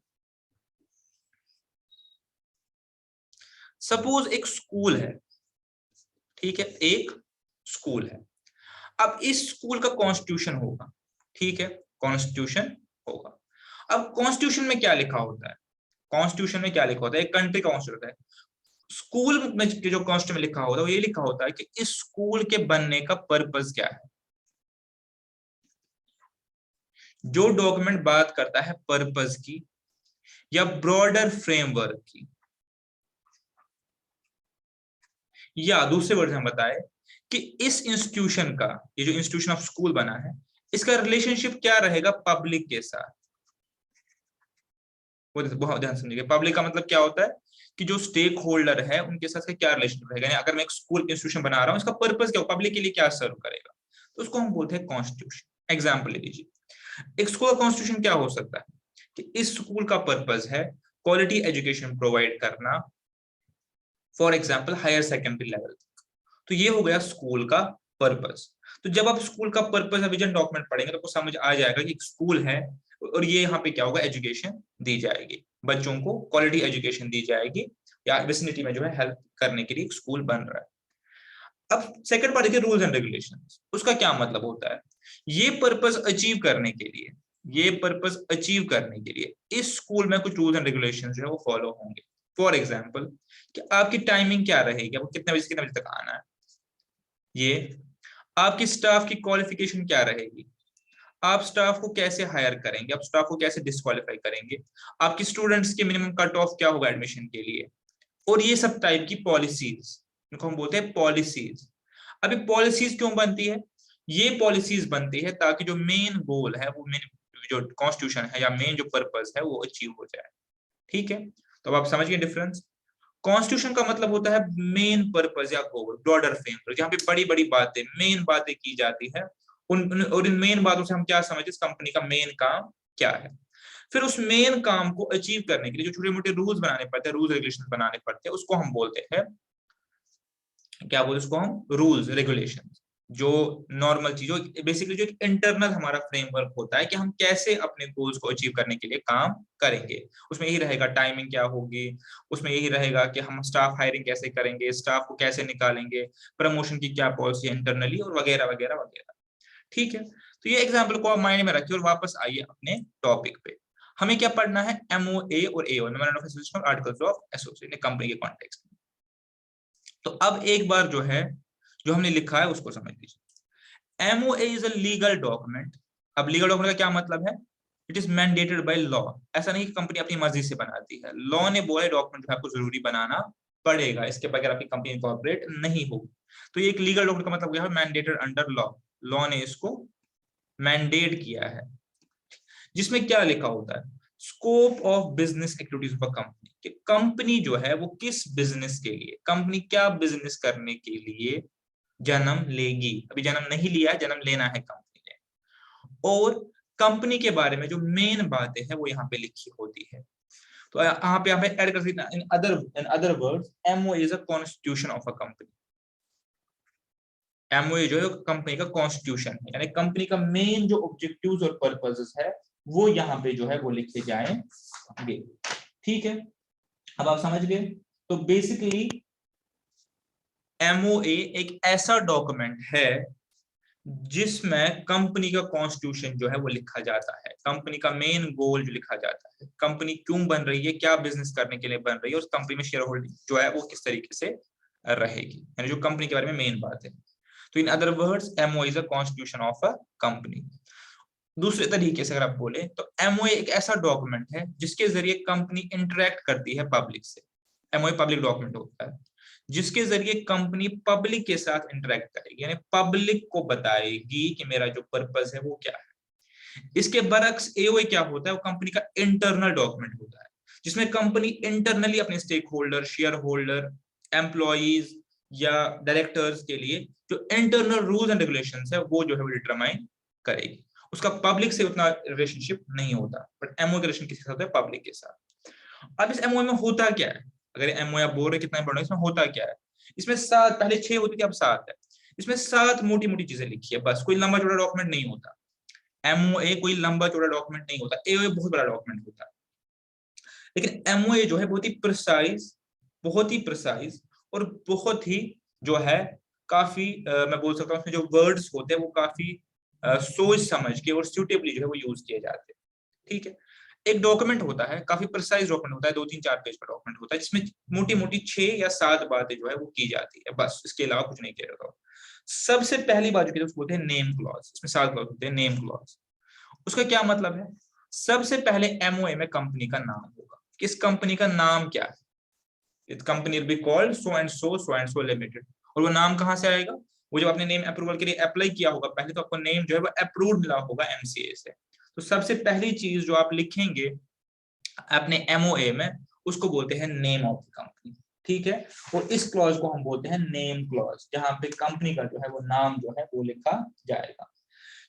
सपोज एक स्कूल है, ठीक है, एक स्कूल है। अब इस स्कूल का कॉन्स्टिट्यूशन होगा, ठीक है, कॉन्स्टिट्यूशन होगा। अब कॉन्स्टिट्यूशन में क्या लिखा होता है, कॉन्स्टिट्यूशन में क्या लिखा होता है, एक कंट्री का कॉन्स्टिट्यूशन होता है। स्कूल में जो कॉन्स्टिट्यूशन में लिखा होता है वो ये लिखा होता है कि इस स्कूल के बनने का पर्पस क्या है। जो डॉक्यूमेंट बात करता है पर्पस की या ब्रॉडर फ्रेमवर्क की, या दूसरे वर्ड में बताए कि इस इंस्टीट्यूशन का, ये जो इंस्टीट्यूशन ऑफ स्कूल बना है, इसका रिलेशनशिप क्या रहेगा पब्लिक के साथ। वो बहुत ध्यान समझिएगा, पब्लिक का मतलब क्या होता है कि जो स्टेक होल्डर है उनके साथ क्या रिलेशनशिप रहेगा। अगर मैं एक स्कूल इंस्टीट्यूशन बना रहा हूँ, इसका पर्पस क्या हो, पब्लिक के लिए क्या सर्व करेगा, तो उसको हम बोलते हैं कॉन्स्टिट्यूशन। एग्जाम्पल ले लीजिए, एक स्कूल का कॉन्स्टिट्यूशन क्या हो सकता है कि इस स्कूल का पर्पस है क्वालिटी एजुकेशन प्रोवाइड करना, for example higher secondary level. तो ये हो गया स्कूल का पर्पस। तो जब आप स्कूल का पर्पस विजन डॉक्यूमेंट पढ़ेंगे तो आपको समझ आ जाएगा कि एक स्कूल है और ये यहाँ पे क्या होगा, एजुकेशन दी जाएगी, बच्चों को क्वालिटी एजुकेशन दी जाएगी, या विसिनिटी में जो है हेल्प करने के लिए एक स्कूल बन रहा है। अब सेकंड पार्ट देखिए, रूल्स एंड रेगुलेशंस, उसका क्या मतलब होता है। ये पर्पस अचीव करने के लिए, ये पर्पस अचीव करने के लिए इस स्कूल में कुछ रूल्स एंड रेगुलेशंस जो है वो फॉलो होंगे। फॉर एग्जाम्पल कि आपकी टाइमिंग क्या रहेगी, आपको कितने बजे से कितने बजे तक आना है, ये आपकी स्टाफ की क्वालिफिकेशन क्या रहेगी, आप स्टाफ को कैसे हायर करेंगे, आप स्टाफ को कैसे डिस्क्वालीफाई करेंगे, आपकी स्टूडेंट्स के मिनिमम कट ऑफ क्या होगा एडमिशन के लिए, और ये सब टाइप की पॉलिसीज, इनको हम बोलते हैं पॉलिसीज। अभी पॉलिसीज क्यों बनती है, ये पॉलिसीज बनती है ताकि जो मेन गोल है, वो मेन जो कॉन्स्टिट्यूशन है या मेन जो पर्पस है वो अचीव हो जाए। ठीक है, तो अब आप समझ गए डिफरेंस। कॉन्स्टिट्यूशन का मतलब होता है मेन पर्पस या गोल, ब्रॉडर फ्रेमवर्क, जहाँ पे बड़ी बड़ी बातें, मेन बातें की जाती है। और इन मेन बातों से हम क्या समझते हैं, कंपनी का मेन काम क्या है। फिर उस मेन काम को अचीव करने के लिए जो छोटे मोटे रूल्स बनाने पड़ते हैं, रूल्स रेगुलेशन बनाने पड़ते हैं, उसको हम बोलते हैं, क्या बोलते हैं उसको हम, रूल्स रेगुलेशन। जो नॉर्मल चीजों, बेसिकली जो इंटरनल हमारा फ्रेमवर्क होता है कि हम कैसे अपने गोल्स को अचीव करने के लिए काम करेंगे। उसमें यही रहेगा टाइमिंग क्या होगी, उसमें यही रहेगा कि हम स्टाफ हायरिंग कैसे करेंगे, स्टाफ को कैसे निकालेंगे, प्रमोशन की क्या पॉलिसी है इंटरनली, और वगैरह वगैरह वगैरह। ठीक है, तो ये एग्जाम्पल को आप माइंड में रखिए और वापस आइए अपने टॉपिक पे। हमें क्या पढ़ना है, एमओए और एओ, मेमोरेंडम ऑफ एसोसिएशन और आर्टिकल्स ऑफ एसोसिएशन, कंपनी के कॉन्टेक्स्ट में। तो अब एक बार जो है, जो हमने लिखा है उसको समझ लीजिए। MOA is a legal document. अब लीगल डॉक्यूमेंट का क्या मतलब है, it is mandated by law. ऐसा नहीं कि कंपनी अपनी मर्जी से बनाती है, लॉ ने बोला डॉक्यूमेंट जो आपको जरूरी बनाना पड़ेगा, इसके बगैर आपकी कंपनी इनकॉर्पोरेट नहीं होगी। तो ये एक लीगल डॉक्यूमेंट का मतलब क्या है, मैंडेटेड अंडर लॉ, लॉ ने इसको मैंडेट किया है। जिसमें क्या लिखा होता है, scope of business activities of a company, कि कंपनी जो है वो किस बिजनेस के लिए, कंपनी क्या बिजनेस करने के लिए जन्म लेगी। अभी जन्म नहीं लिया, जन्म लेना है कंपनी ने। और कंपनी के बारे में जो मेन बातें हैं वो यहाँ पे लिखी होती है। तो यहाँ पे ऐड कर सकते हैं, in other words, MO is a constitution of a company. MOA जो है कंपनी का कॉन्स्टिट्यूशन है, यानी कंपनी का मेन जो ऑब्जेक्टिव्स और पर्पसेस है वो यहाँ पे जो है वो लिखे जाएंगे। ठीक है, अब आप समझ गए। तो बेसिकली एमओए एक ऐसा डॉक्यूमेंट है जिसमें कंपनी का कॉन्स्टिट्यूशन जो है वो लिखा जाता है, कंपनी का मेन गोल जो लिखा जाता है, कंपनी क्यों बन रही है, क्या बिजनेस करने के लिए बन रही है, उस कंपनी में शेयर होल्डिंग जो है वो किस तरीके से रहेगी, यानी जो कंपनी के बारे में मेन बात है। तो in other words, MO is a constitution of a company. दूसरे तरीके से अगर आप बोले तो एमओए एक ऐसा डॉक्यूमेंट है जिसके जरिए कंपनी इंटरेक्ट करती है पब्लिक से। एमओए पब्लिक डॉक्यूमेंट होता है जिसके जरिए कंपनी पब्लिक के साथ इंटरेक्ट करेगी, यानी पब्लिक को बताएगी कि मेरा जो पर्पस है वो क्या है। इसके बरक्स एओए क्या होता है, वो कंपनी का इंटरनल डॉक्यूमेंट होता है जिसमें कंपनी इंटरनली अपने stakeholder, shareholder, employees या डायरेक्टर्स के लिए जो इंटरनल रूल्स एंड रेगुलेशंस है वो जो है वो डिटरमाइन करेगी। उसका पब्लिक से उतना रिलेशनशिप नहीं होता, बट एमओए का रिलेशन किसके साथ है, पब्लिक के साथ। अब इस एमओए में होता क्या है, अगर एमओए आप बोल रहे कितना इंपॉर्टेंट है, इसमें होता क्या है। इसमें 7, पहले 6 होती थी, अब 7 है। इसमें 7 मोटी मोटी चीजें लिखी है, बस कोई लंबा चौड़ा डॉक्यूमेंट नहीं होता। एमओए कोई लंबा चौड़ा डॉक्यूमेंट नहीं होता, एओए बहुत बड़ा डॉक्यूमेंट होता है। लेकिन एमओए जो है बहुत ही प्रिसाइज और बहुत ही जो है काफी मैं बोल सकता हूँ उसमें जो वर्ड्स होते हैं वो काफी सोच समझ के और सूटेबली जो है वो यूज किए जाते हैं। ठीक है, एक डॉक्यूमेंट होता है, काफी प्रिसाइज डॉक्यूमेंट होता है, 2-3-4 पेज का डॉक्यूमेंट होता है जिसमें मोटी मोटी 6 या 7 बातें जो है वो की जाती है, बस इसके अलावा कुछ नहीं किया जाता। सबसे पहली बात जो बोलते हैं नेम क्लॉज, इसमें 7 क्लॉज होते हैं। नेम क्लॉज उसका क्या मतलब है, सबसे पहले एमओए में कंपनी का नाम होगा, किस कंपनी का नाम क्या है। It company will be called so and so limited, और वो नाम कहां से आएगा, वो जब आपने नेम अप्रूवल के लिए अप्लाई किया होगा पहले, तो आपको नेम जो है वो अप्रूव्ड मिला होगा एमसीए से। तो सबसे पहली चीज जो आप लिखेंगे अपने एमओए में उसको बोलते हैं नेम ऑफ द कंपनी। ठीक है, और इस क्लॉज को हम बोलते हैं नेम क्लॉज, जहां पे कंपनी का जो है वो नाम जो है वो लिखा जाएगा।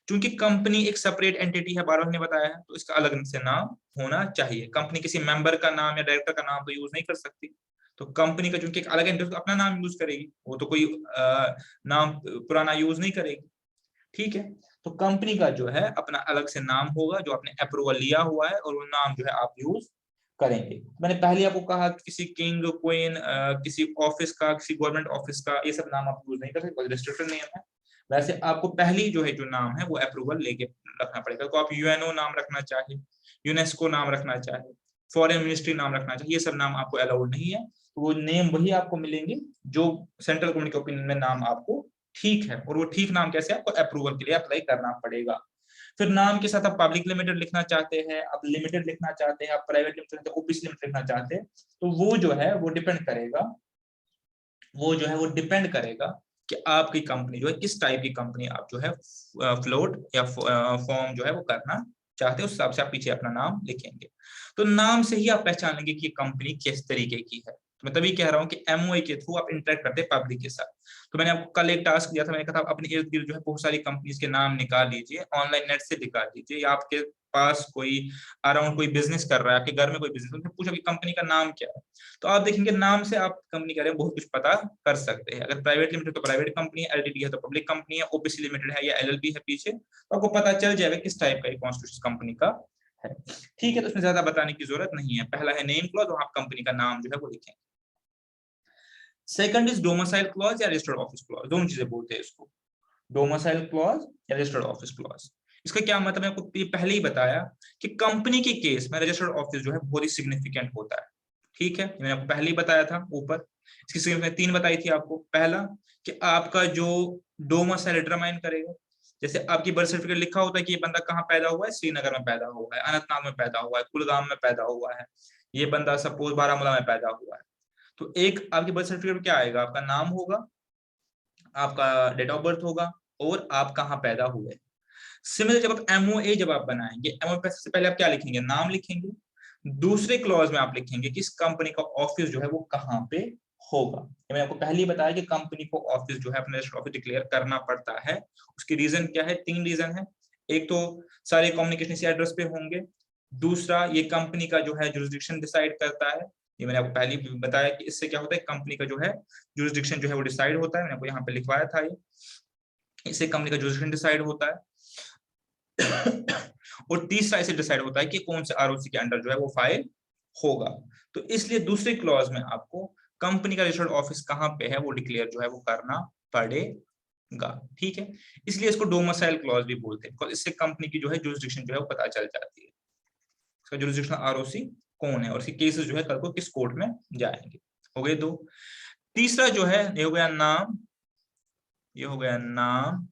क्योंकि कंपनी एक सेपरेट एंटिटी है, बार-बार ने बताया है, तो इसका अलग से नाम होना चाहिए। कंपनी किसी मेंबर का नाम या डायरेक्टर का नाम तो यूज नहीं कर सकती, तो कंपनी का चूंकि एक अलग एंटिटी अपना नाम यूज करेगी, वो तो कोई नाम पुराना यूज नहीं करेगी। ठीक है, तो कंपनी का जो है अपना अलग से नाम होगा जो आपने अप्रूवल लिया हुआ है, और वो नाम जो है आप यूज करेंगे। मैंने पहले आपको कहा किसी किंग, क्वीन, किसी ऑफिस का, किसी गवर्नमेंट ऑफिस का, ये सब नाम आप यूज नहीं कर सकते, रिस्ट्रिक्टेड नेम है। वैसे आपको पहली जो है जो नाम है वो अप्रूवल लेके रखना पड़ेगा। तो आप यूएनओ नाम रखना चाहे, यूनेस्को नाम रखना चाहे, फॉरेन मिनिस्ट्री नाम रखना चाहिए, ये सब नाम आपको अलाउड नहीं है। तो वो नेम वही आपको मिलेंगे जो सेंट्रल गवर्नमेंट के ओपिनियन में नाम आपको ठीक है, और वो ठीक नाम कैसे, आपको अप्रूवल के लिए अप्लाई करना पड़ेगा। फिर नाम के साथ आप पब्लिक लिमिटेड लिखना चाहते हैं, आप लिमिटेड लिखना चाहते हैं, आप प्राइवेट लिमिटेड, ओपीसी लिमिटेड लिखना चाहते हैं, तो वो जो है वो डिपेंड करेगा कि आपकी कंपनी जो है किस टाइप की कंपनी आप जो है फ्लोट या फॉर्म जो है वो करना चाहते हैं, उस हिसाब से आप पीछे अपना नाम लिखेंगे। तो नाम से ही आप पहचान लेंगे कि ये कंपनी किस तरीके की है। तो मैं तभी कह रहा हूँ कि एमओए के थ्रू आप इंटरेक्ट करते हैं पब्लिक के साथ। तो मैंने आपको कल एक टास्क दिया था, मैंने कहा था अपने इर्द गिर्द जो है बहुत सारी कंपनीज के नाम निकाल लीजिए, ऑनलाइन नेट से निकाल लीजिए, या आपके पास कोई अराउंड कोई बिजनेस कर रहा है, आपके घर में कोई बिजनेस, उनसे पूछो कि कंपनी का नाम क्या है। तो आप देखेंगे नाम से आप कंपनी के बारे में बहुत कुछ पता कर सकते हैं। अगर प्राइवेट लिमिटेड तो प्राइवेट कंपनी है, एलटीडी है तो पब्लिक कंपनी है, ओपीसी लिमिटेड है या एलएलपी है पीछे, तो आपको पता चल जाएगा किस टाइप का कॉन्स्टिट्यूशन कंपनी का है। ठीक है, तो इसमें ज्यादा बताने की जरूरत नहीं है। पहला है नेम क्लॉज, वहां आप कंपनी का नाम जो है वो लिखेंगे। सेकंड इज डोमिसाइल क्लॉज या रजिस्टर्ड ऑफिस क्लॉज, दोनों चीजें बोलते हैं इसको, डोमिसाइल क्लॉज या रजिस्टर्ड ऑफिस क्लॉज। इसका क्या मतलब है, आपको पहले ही बताया कि कंपनी के केस में रजिस्टर्ड ऑफिस जो है बहुत ही सिग्निफिकेंट होता है। ठीक है, मैंने आपको पहले ही बताया था ऊपर, इसकी सिग्निफिकेंस 3 बताई थी आपको। पहला कि आपका जो डोमिसाइल डिटरमाइन करेगा, जैसे आपकी बर्थ सर्टिफिकेट लिखा होता है कि ये बंदा कहाँ पैदा हुआ है, श्रीनगर में पैदा हुआ है, अनंतनाग में पैदा हुआ है, कुलगाम में पैदा हुआ है, ये बंदा सपोज बारामूला में पैदा हुआ है। तो एक आपकी बर्थ सर्टिफिकेट में क्या आएगा, आपका नाम होगा, आपका डेट ऑफ बर्थ होगा, और आप कहाँ पैदा हुए। सिमिलर जब आप एमओए जब आप बनाएंगे, एमओए से पहले आप क्या लिखेंगे, नाम लिखेंगे। दूसरे क्लॉज में आप लिखेंगे कि इस कंपनी का ऑफिस जो है वो कहाँ पे होगा। मैंने आपको पहले ही बताया कि कंपनी को ऑफिस जो है अपने रजिस्टर्ड ऑफिस डिक्लेयर करना पड़ता है। उसकी रीजन क्या है, 3 रीजन है। एक तो सारे कम्युनिकेशन इसी एड्रेस पे होंगे, दूसरा ये कंपनी का जो है जुरिसडिक्शन डिसाइड करता है। ये मैंने आपको पहले ही बताया कि इससे क्या होता है, कंपनी का जो है जुरिसडिक्शन जो है वो डिसाइड होता है। मैंने आपको यहाँ पे लिखवाया था, ये इससे कंपनी का जुरिसडिक्शन डिसाइड होता है। और तीसरा इसे डिसाइड होता है कि कौन से आरओसी के अंडर जो है वो फाइल होगा। तो इसलिए दूसरे क्लॉज में आपको कंपनी का रजिस्टर्ड ऑफिस कहाँ पे है वो डिक्लेयर जो है वो करना पड़ेगा। ठीक है, इसलिए इसको डोमिसाइल क्लॉज भी बोलते हैं, बिकॉज इससे कंपनी की जो है जुरिसडिक्शन जो है वो पता चल जाती है, इसका जुरिसडिक्शन आरओसी कौन है और इसके केसेस जो है कल को किस कोर्ट में जाएंगे। हो गए 2। तीसरा जो है ये हो गया नाम, ये हो गया नाम,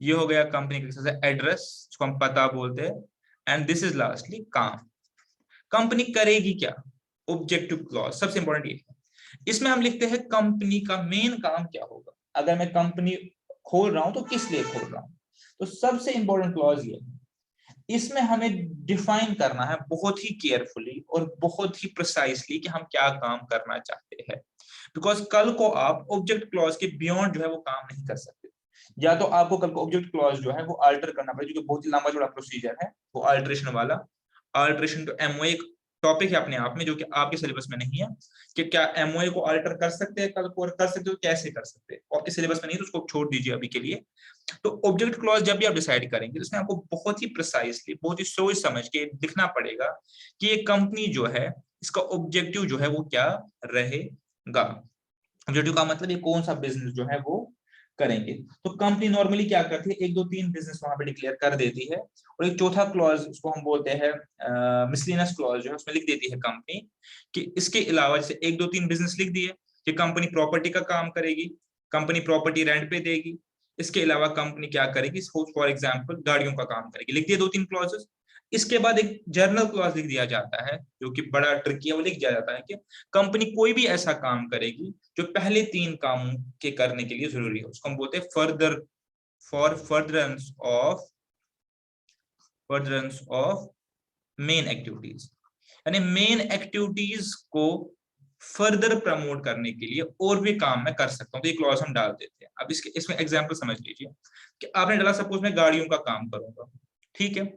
ये हो गया कंपनी का एड्रेस, जिसको हम पता बोलते हैं, एंड दिस इज लास्टली काम। कंपनी करेगी क्या? ऑब्जेक्टिव क्लॉज सबसे इंपॉर्टेंट ये है। इसमें हम लिखते हैं कंपनी का मेन काम क्या होगा। अगर मैं कंपनी खोल रहा हूं तो किस लिए खोल रहा हूं, तो सबसे इंपॉर्टेंट क्लॉज ये है, इसमें हमें डिफाइन करना है बहुत ही केयरफुली और बहुत ही प्रिसाइसली कि हम क्या काम करना चाहते हैं। बिकॉज कल को आप ऑब्जेक्ट क्लॉज के बियॉन्ड जो है वो काम नहीं कर सकते। या तो आपको कल को ऑब्जेक्ट क्लॉज जो है वो अल्टर करना पड़ेगा, जो कि बहुत ही लंबा चौड़ा प्रोसीजर है, वो अल्टरेशन वाला। अल्टरेशन तो एमओए एक टॉपिक है अपने आप में, जो कि आपके सिलेबस में नहीं है, कि क्या एमओए को अल्टर कर सकते हैं कल को, और कर सकते हो कैसे कर सकते हैं, आपके सिलेबस में नहीं, तो उसको छोड़ दीजिए अभी के लिए। तो ऑब्जेक्ट क्लॉज जब भी आप डिसाइड करेंगे, तो इसमें आपको बहुत ही प्रिसाइसली, बहुत ही सोच समझ के लिखना पड़ेगा कि ये कंपनी जो है, इसका ऑब्जेक्टिव जो है वो क्या रहेगा। ऑब्जेक्टिव का मतलब ये कौन सा बिजनेस जो है वो करेंगे। तो कंपनी नॉर्मली क्या करती है, 1 2 3 बिजनेस वहां पे डिक्लेयर कर देती है, और एक चौथा क्लॉज, उसको हम बोलते हैं मिसलिनियस क्लॉज, जो है उसमें लिख देती है कंपनी कि इसके अलावा जैसे 1 2 3 बिजनेस लिख दिए कि कंपनी प्रॉपर्टी का काम करेगी, कंपनी प्रॉपर्टी रेंट पे देगी, इसके अलावा कंपनी क्या करेगी, फॉर एग्जाम्पल गाड़ियों का काम करेगी, लिख दिए 2 3 क्लॉजेस। इसके बाद एक जर्नल क्लॉज लिख दिया जाता है, जो कि बड़ा ट्रिकी है, वो लिख दिया जाता है कि कंपनी कोई भी ऐसा काम करेगी जो पहले 3 कामों के करने के लिए जरूरी है, उसको हम बोलते हैं further, for furtherance of main activities, यानी मेन एक्टिविटीज को फर्दर प्रमोट करने के लिए और भी काम मैं कर सकता हूँ, तो ये क्लॉज हम डाल देते हैं। अब इसमें एग्जांपल समझ लीजिए कि आपने डाला, सपोज मैं गाड़ियों का काम करूंगा, ठीक है।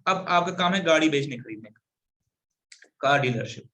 अब आपका काम है गाड़ी बेचने खरीदने का, कार डीलरशिप।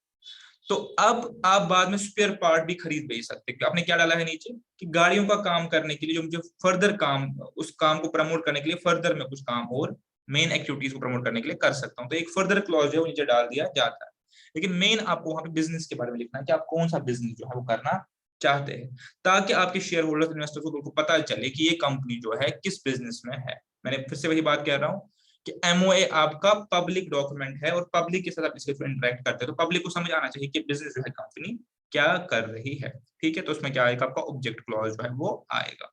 तो अब आप बाद में स्पेयर पार्ट भी खरीद बेच सकते हैं। आपने क्या डाला है नीचे कि गाड़ियों का काम करने के लिए जो मुझे फर्दर काम, उस काम को प्रमोट करने के लिए फर्दर में कुछ काम और मेन एक्टिविटीज को प्रमोट करने के लिए कर सकता हूं, तो एक फर्दर क्लॉज है वो नीचे डाल दिया जाता है। लेकिन मेन आपको वहां पे बिजनेस के बारे में लिखना है कि आप कौन सा बिजनेस जो है वो करना चाहते हैं, ताकि आपके शेयर होल्डर्स, इन्वेस्टर्स को पता चले कि ये कंपनी जो है किस बिजनेस में है। मैंने फिर से वही बात कह रहा हूँ कि एमओए आपका पब्लिक डॉक्यूमेंट है, और पब्लिक के साथ आप इसके थ्रू इंटरेक्ट करते हैं, तो पब्लिक को समझ आना चाहिए कि बिजनेस जो है कंपनी क्या कर रही है, ठीक है। तो उसमें क्या आएगा, आपका ऑब्जेक्ट क्लॉज जो है वो आएगा।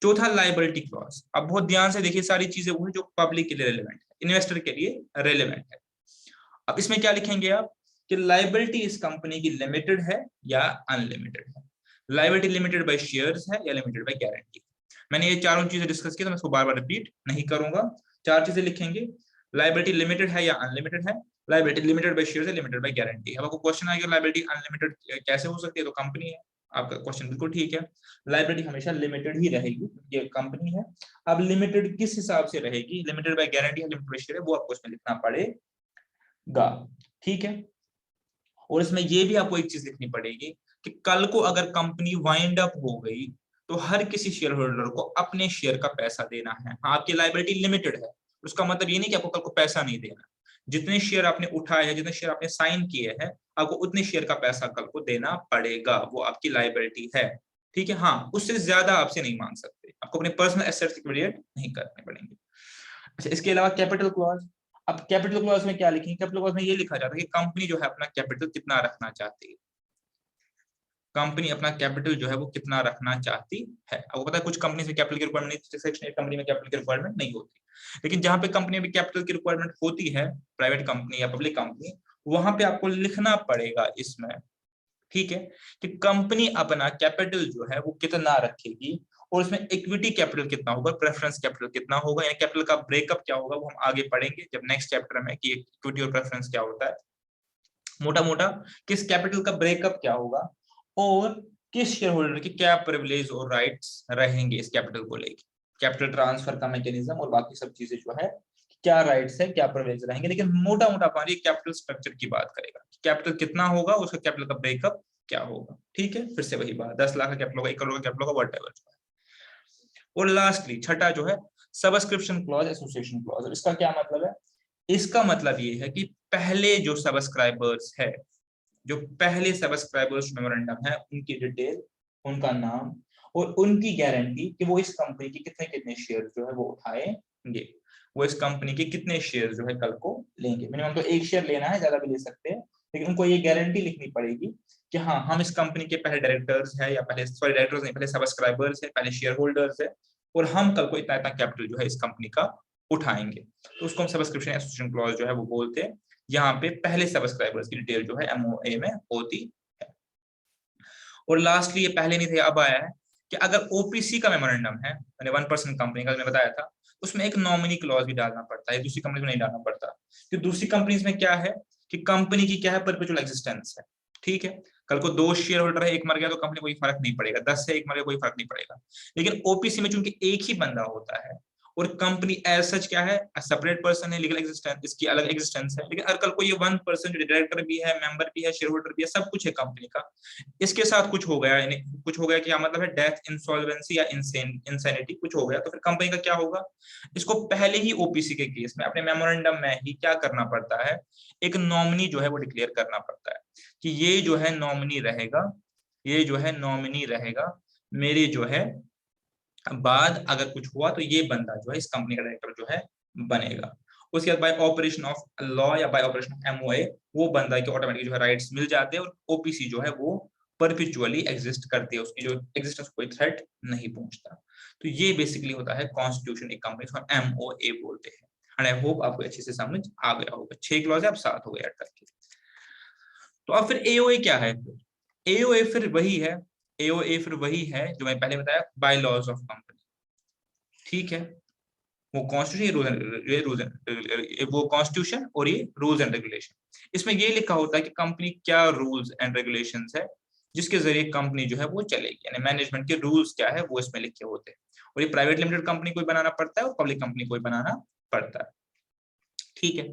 चौथा लायबिलिटी क्लॉज। अब बहुत ध्यान से देखिए, सारी चीजें वो है जो पब्लिक के लिए रेलेवेंट है, इन्वेस्टर के लिए रेलेवेंट है। अब इसमें क्या लिखेंगे आप कि लायबिलिटी इस कंपनी की लिमिटेड है या अनलिमिटेड है। लायबिलिटी लिमिटेड बाय शेयर्स है या लिमिटेड बाय गारंटी। मैंने ये चारों चीजें डिस्कस की, तो मैं इसको बार बार रिपीट नहीं करूंगा। 4 चीजें लिखेंगे, लायबिलिटी लिमिटेड है या अनलिमिटेड है, लायबिलिटी लिमिटेड बाय शेयर्स है, लिमिटेड बाय गारंटी। अब आपको क्वेश्चन आएगा लायबिलिटी अनलिमिटेड कैसे हो सकती है, तो कंपनी है। आपका क्वेश्चन बिल्कुल ठीक है, लायबिलिटी हमेशा लिमिटेड ही रहेगी, ये कंपनी है। अब लिमिटेड किस हिसाब से रहेगी, लिमिटेड बाय गारंटी है, लिमिटेड बाय शेयर है, वो आपको इसमें लिखना पड़ेगा, ठीक है। और इसमें ये भी आपको एक चीज लिखनी पड़ेगी कि कल को अगर कंपनी वाइंड अप हो गई, तो हर किसी शेयर होल्डर को अपने शेयर का पैसा देना है। हाँ, आपकी लायबिलिटी लिमिटेड है, उसका मतलब ये नहीं कि आपको कल को पैसा नहीं देना। जितने शेयर आपने उठाए हैं, जितने शेयर आपने साइन किए हैं, आपको उतने शेयर का पैसा कल को देना पड़ेगा, वो आपकी लायबिलिटी है, ठीक है। हाँ, उससे ज्यादा आपसे नहीं मांग सकते, आपको अपने पर्सनल एसेट्स लिक्विडेट नहीं करने पड़ेंगे। अच्छा, इसके अलावा कैपिटल क्लॉज। अब कैपिटल क्लॉज में क्या लिखेंगे, कैपिटल क्लॉज में ये लिखा जाता है कि कंपनी जो है अपना कैपिटल कितना रखना चाहती है, कंपनी अपना कैपिटल जो है वो कितना रखना चाहती है। आपको पता है कुछ कंपनी में कैपिटल की रिक्वायरमेंट नहीं, सेक्शन 8 कंपनी में कैपिटल की रिक्वायरमेंट नहीं होती, लेकिन जहां पे कंपनी में कैपिटल की रिक्वायरमेंट होती है, प्राइवेट कंपनी या पब्लिक कंपनी, वहां पे आपको लिखना पड़ेगा इसमें, ठीक है, कि कंपनी अपना कैपिटल जो है वो कितना रखेगी, और उसमें इक्विटी कैपिटल कितना होगा, प्रेफरेंस कैपिटल कितना होगा, यानी कैपिटल का ब्रेकअप क्या होगा, वो हम आगे पढ़ेंगे जब नेक्स्ट चैप्टर में कि इक्विटी और प्रेफरेंस क्या होता है। मोटा मोटा किस कैपिटल का ब्रेकअप क्या होगा, और किस शेयर होल्डर की क्या प्रिविलेज और राइट्स रहेंगे इस कैपिटल को लेकर, कैपिटल ट्रांसफर का मैकेनिज्म और बाकी सब चीजें जो है, क्या राइट्स है, क्या प्रिविलेज रहेंगे। लेकिन मोटा मोटा पानी कैपिटल स्ट्रक्चर की बात करेगा, कैपिटल कितना होगा, उसका कैपिटल का ब्रेकअप क्या होगा, ठीक है। फिर से वही बात, 10 लाख का कैपिटल होगा, 1 करोड़ का कैपिटल होगा, व्हाटएवर। और लास्टली छठा जो है सब्सक्रिप्शन क्लॉज, एसोसिएशन क्लॉज। इसका क्या मतलब है, इसका मतलब ये है कि पहले जो सब्सक्राइबर्स है, जो पहले सब्सक्राइबर्स मेमोरेंडम है, उनकी डिटेल, उनका नाम और उनकी गारंटी कि वो इस कंपनी के कितने कितने शेयर जो है वो उठाएंगे, वो इस कंपनी के कितने शेयर जो है कल को लेंगे। मिनिमम तो 1 शेयर लेना है, ज्यादा भी ले सकते हैं, लेकिन उनको ये गारंटी लिखनी पड़ेगी कि हाँ, हम इस कंपनी के पहले डायरेक्टर्स है, या पहले, सॉरी डायरेक्टर्स नहीं, पहले सब्सक्राइबर्स है, पहले शेयर होल्डर्स है, और हम कल को इतना इतना कैपिटल जो है इस कंपनी का उठाएंगे, तो उसको हम सब्सक्रिप्शन एसोसिएशन क्लॉज जो है वो बोलते हैं। यहाँ पे पहले सब्सक्राइबर्स की डिटेल जो है MOA में होती है। और लास्टली, ये पहले नहीं थे, अब आया है कि अगर OPC का मेमोरेंडम है, मैंने 1% कंपनी का मैं बताया था, उसमें एक नॉमिनी क्लॉज भी डालना पड़ता है, दूसरी कंपनी में नहीं डालना पड़ता। कि दूसरी कंपनीज में क्या है कि कंपनी की क्या है, परपेचुअल एग्जिस्टेंस है, ठीक है। कल को 2 शेयर होल्डर है, एक मर गया तो कंपनी कोई फर्क नहीं पड़ेगा, 10 से एक मर गया कोई फर्क नहीं पड़ेगा। लेकिन OPC में चूंकि एक ही बंदा होता है और कंपनी एज सच क्या है, सेपरेट पर्सन है, लीगल एग्जिस्टेंस, इसकी अलग एग्जिस्टेंस है। लेकिन अगर कल को ये 1% जो डायरेक्टर भी है, मेंबर भी है, शेयर होल्डर भी है, सब कुछ है कंपनी का, इसके साथ कुछ हो गया, यानी कुछ हो गया, क्या मतलब है, डेथ, इंसॉल्वेंसी या इंसैनिटी कुछ हो गया, तो फिर कंपनी का क्या होगा, इसको पहले ही OPC के केस में अपने मेमोरेंडम में ही क्या करना पड़ता है, एक नॉमिनी जो है वो डिक्लेयर करना पड़ता है कि ये जो है नॉमिनी रहेगा, ये जो है नॉमिनी रहेगा, मेरे जो है बाद अगर कुछ हुआ तो ये बंदा जो है इस कंपनी का डायरेक्टर जो है बनेगा। उसके बाद बाय ऑपरेशन ऑफ लॉ या बाय ऑपरेशन ऑफ MOA वो बंदा के ऑटोमेटिक जो है राइट्स मिल जाते हैं और OPC जो है वो परपेचुअली एग्जिस्ट करती है, उसकी जो एग्जिस्टेंस कोई थ्रेट नहीं पहुंचता। तो ये बेसिकली होता है कॉन्स्टिट्यूशन एक कंपनी को MOA बोलते हैं। एंड आई होप आपको अच्छे से समझ आ गया होगा। 6 क्लॉज है, अब 7 हो गए ऐड करके। तो अब फिर AOA क्या है? AOA फिर वही है, AOA फिर वही है जो मैं पहले बताया, बाय लॉज ऑफ कंपनी, ठीक है। वो कॉन्स्टिट्यूशन, वो कॉन्स्टिट्यूशन और ये रूल्स एंड रेगुलेशन, इसमें ये लिखा होता है कि कंपनी क्या रूल्स एंड रेगुलेशंस है जिसके जरिए कंपनी जो है वो चलेगी, यानी मैनेजमेंट के रूल्स क्या है वो इसमें लिखे होते हैं। और ये प्राइवेट लिमिटेड कंपनी कोई बनाना पड़ता है और पब्लिक कंपनी कोई बनाना पड़ता है, ठीक है।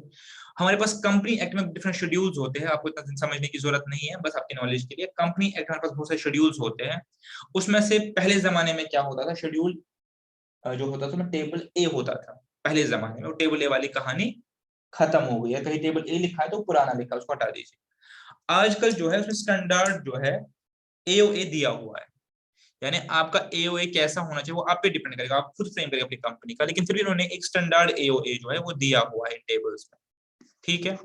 हमारे पास कंपनी एक्ट में डिफरेंट शेड्यूल्स होते हैं, आपको इतना समझने की जरूरत नहीं है, बस आपकी नॉलेज के लिए। कंपनी एक्ट हमारे पास बहुत सारे शेड्यूल्स होते हैं, उसमें से पहले जमाने में क्या होता था, शेड्यूल जो होता था, टेबल ए होता था पहले जमाने में। वो टेबल ए वाली कहानी खत्म हो गई है, कहीं टेबल ए लिखा है तो पुराना लिखा है, उसको हटा दीजिए। आजकल जो है उसमें स्टैंडर्ड जो है AOA दिया हुआ है, यानी आपका AOA कैसा होना चाहिए वो आप पे डिपेंड करेगा, आप खुद फ्रेम करेंगे अपनी कंपनी का, लेकिन फिर भी उन्होंने एक स्टैंडर्ड AOA जो है वो दिया हुआ है टेबल्स में, ठीक है।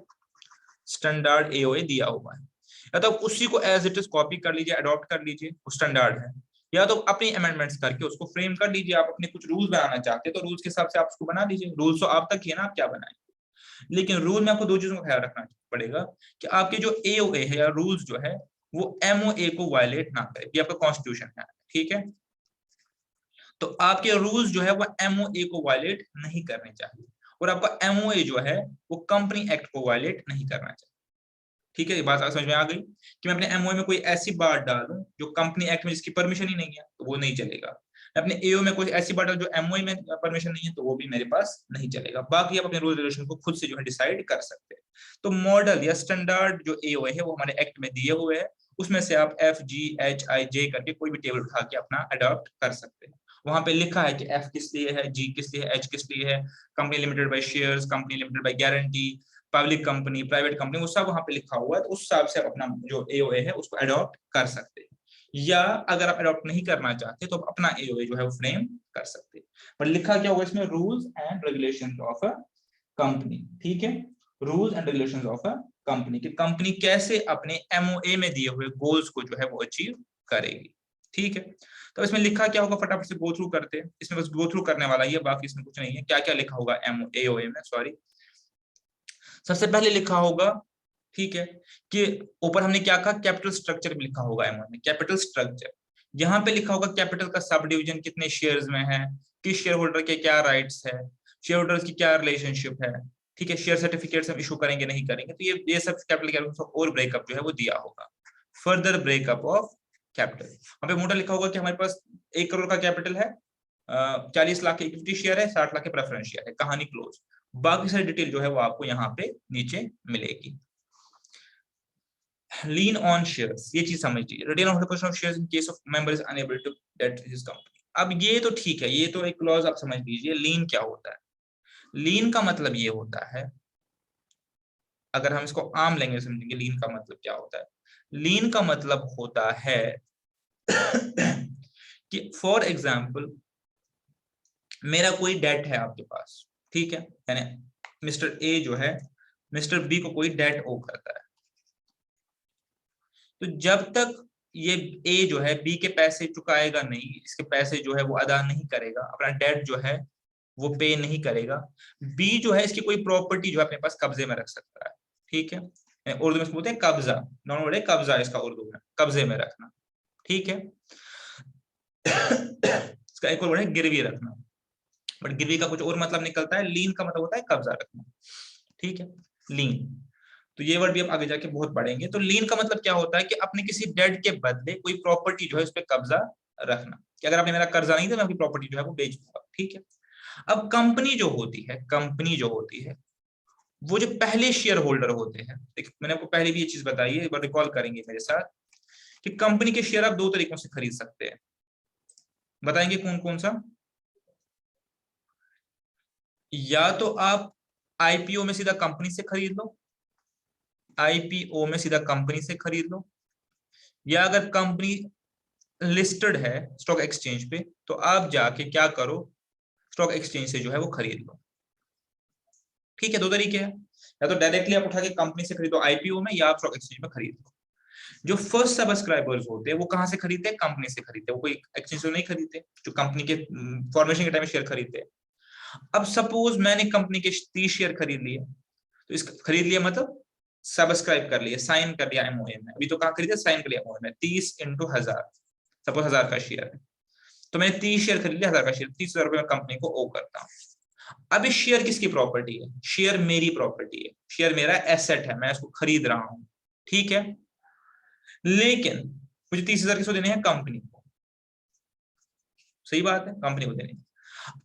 स्टैंडर्ड AOA दिया हुआ है, या तो उसी को एज इट इज कॉपी कर लीजिए, अडॉप्ट कर लीजिए, वो स्टैंडर्ड है, या तो अपनी अमेंडमेंट्स करके उसको फ्रेम कर लीजिए। आप अपने कुछ रूल्स बनाना चाहते हैं तो रूल्स के हिसाब से आप उसको बना लीजिए, रूल्स तो आप तक ही है ना, आप क्या बनाएंगे। लेकिन रूल में आपको 2 चीजों का ख्याल रखना पड़ेगा कि आपके जो AOA है या रूल्स जो है वो MOA को वायलेट ना करे, ये आपका कॉन्स्टिट्यूशन है, ठीक है। तो आपके रूल्स जो है वो MOA को वायलेट नहीं करने चाहिए, और आपका MOA जो है वो कंपनी एक्ट को वायलेट नहीं करना चाहिए, ठीक है। ये बात समझ में आ गई कि मैं अपने MOA में कोई ऐसी बात डालूं जो कंपनी एक्ट में जिसकी परमिशन ही नहीं है तो वो नहीं चलेगा। अपने AO में कोई ऐसी बात डालूं जो MOA में परमिशन नहीं है तो वो भी मेरे पास नहीं चलेगा। बाकी आप अपने रूल रेगुलेशन को खुद से जो है डिसाइड कर सकते हैं। तो मॉडल या स्टैंडर्ड जो AOA है वो हमारे एक्ट में दिए हुए हैं, उसमें से आप FGHIJ करके कोई भी टेबल उठा के अपना अडॉप्ट कर सकते हैं। वहां पे लिखा है कि F किस लिए है, G किस लिए है, H किस लिए है, company limited by shares, company limited by guarantee, public company, private company, वो सब वहां पे लिखा हुआ है। तो उस हिसाब से आप अपना जो AOA है उसको अडॉप्ट कर सकते हैं, या अगर आप अडॉप्ट नहीं करना चाहते तो आप अपना AOA जो है वो फ्रेम कर सकते हैं। पर लिखा क्या होगा इसमें, rules and regulations of a company, ठीक है। Rules and regulations of a company, कि कंपनी कैसे अपने MOA में दिए हुए गोल्स को जो है वो अचीव करेगी, ठीक है। तो इसमें लिखा क्या होगा, फटाफट से गो थ्रू करते हैं। इसमें बस गो थ्रू करने वाला ही है, बाकी इसमें कुछ नहीं है। क्या क्या लिखा होगा AOA में, सॉरी, सबसे पहले लिखा होगा, ठीक है, कि ऊपर हमने क्या कहा, कैपिटल स्ट्रक्चर भी लिखा होगा MOA में, कैपिटल स्ट्रक्चर। यहाँ पे लिखा होगा कैपिटल का सब डिवीजन कितने शेयर्स में है, किस शेयर होल्डर के क्या राइट्स है, शेयर होल्डर्स की क्या रिलेशनशिप है, ठीक है। शेयर सर्टिफिकेट्स हम इशू करेंगे नहीं करेंगे, तो ये सब कैपिटल और ब्रेकअप जो है वो दिया होगा। फर्दर ब्रेकअप ऑफ कैपिटल, वहां पे मोटा लिखा होगा कि हमारे पास 1 करोड़ का कैपिटल है, 40 लाख के इक्विटी शेयर है, 60 लाख के प्रेफरेंस शेयर है, कहानी क्लोज। बाकी सारी डिटेल जो है वो आपको यहाँ पे नीचे मिलेगी। लीन ऑन शेयर्स, ये चीज समझिए, retain of the of shares in case of member is unable to get his company. अब ये तो ठीक है, ये तो एक क्लॉज आप समझ लीजिए। लीन क्या होता है? लीन का मतलब ये होता है, अगर हम इसको आम लैंग्वेज समझेंगे, लीन का मतलब क्या होता है, लीन का मतलब होता है कि फॉर एग्जाम्पल मेरा कोई डेट है आपके पास, ठीक है, यानी मिस्टर ए जो है मिस्टर बी को कोई डेट ओ करता है, तो जब तक ये ए जो है बी के पैसे चुकाएगा नहीं, इसके पैसे जो है वो अदा नहीं करेगा, अपना डेट जो है वो पे नहीं करेगा। बी जो है इसकी कोई प्रॉपर्टी जो है अपने पास कब्जे में रख सकता है, ठीक है, उर्दू में इसको बोलते हैं कब्जा, नॉन वर्ड है कब्जा इसका उर्दू में, कब्जे में रखना, ठीक है। इसका एक और वर्ड है गिरवी रखना, बट गिरवी का कुछ और मतलब निकलता है, लीन का मतलब होता है कब्जा रखना, ठीक है, लीन। तो ये वर्ड भी आप आगे जाके बहुत पढ़ेंगे। तो लीन का मतलब क्या होता है कि अपने किसी डेट के बदले कोई प्रॉपर्टी जो है उस पर कब्जा रखना, कि अगर आपने मेरा कर्जा नहीं था मैं आपकी प्रॉपर्टी जो है वो बेच दूंगा, ठीक है। अब कंपनी जो होती है, कंपनी जो होती है वो जो पहले शेयर होल्डर होते हैं, मैंने आपको पहले भी ये चीज बताई है, एक बार रिकॉल करेंगे मेरे साथ, कि कंपनी के शेयर आप दो तरीकों से खरीद सकते हैं, बताएंगे कौन कौन सा। या तो आप आईपीओ में सीधा कंपनी से खरीद लो, आईपीओ में सीधा कंपनी से खरीद लो, या अगर कंपनी लिस्टेड है स्टॉक एक्सचेंज पे तो आप जाके क्या करो, स्टॉक एक्सचेंज से जो है वो खरीद लो, ठीक है। दो तरीके हैं, या तो डायरेक्टली आप उठा के कंपनी से खरीदो आईपीओ में, या आप स्टॉक एक्सचेंज में खरीद लो। जो फर्स्ट सब्सक्राइबर्स होते हैं वो कहां से खरीदते हैं, कंपनी से खरीदते हैं, वो कोई एक्सचेंज से नहीं खरीदते, जो कंपनी के फॉर्मेशन के टाइम में शेयर खरीदते हैं। अब सपोज मैंने कंपनी के 30 शेयर खरीद लिए, तो इस खरीद लिया मतलब सब्सक्राइब कर लिया, साइन कर लिया एमओए में, अभी तो कहां खरीदा, साइन कर लिया एमओए में, 30 × 1000, सपोज 1000 का शेयर है, तो मैंने 30 शेयर खरीद लिया, 1000 का शेयर, 30,000 रुपए में कंपनी को ओ करता हूं। अब इस शेयर किसकी प्रॉपर्टी है, शेयर मेरी प्रॉपर्टी है, शेयर मेरा एसेट है, मैं इसको खरीद रहा हूं, ठीक है। लेकिन मुझे 30,000 किसको देने हैं, कंपनी को, सही बात है, कंपनी को देने।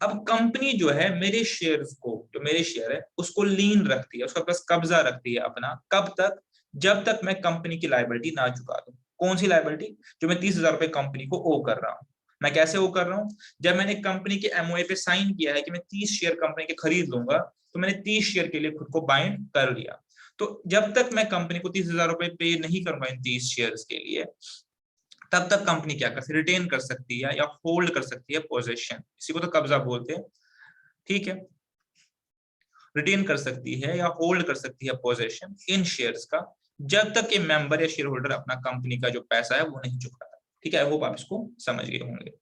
अब कंपनी जो है मेरे शेयर्स को, जो मेरे शेयर है उसको लीन रखती है, उसका पास कब्जा रखती है अपना, कब तक, जब तक मैं कंपनी की लायबिलिटी ना चुका दूं। कौन सी लायबिलिटी, जो मैं 30,000 रुपए कंपनी को ओ कर रहा हूं। मैं कैसे ओ कर रहा हूं, जब मैंने कंपनी के एमओए पे साइन किया है कि मैं 30 शेयर कंपनी के खरीद लूंगा, तो मैंने 30 शेयर के लिए खुद को बाइंड कर लिया। तो जब तक मैं कंपनी को 30,000 रुपए पे नहीं करूंगा इन 30 शेयर्स के लिए, तब तक कंपनी क्या कर सकती है, रिटेन कर सकती है या होल्ड कर सकती है पोजीशन, इसी को तो कब्जा बोलते हैं, ठीक है। रिटेन कर सकती है या होल्ड कर सकती है पोजीशन इन शेयर्स का, जब तक कि मेंबर या शेयर होल्डर अपना कंपनी का जो पैसा है वो नहीं चुकाता, ठीक है। आई होप आप इसको समझ गए होंगे।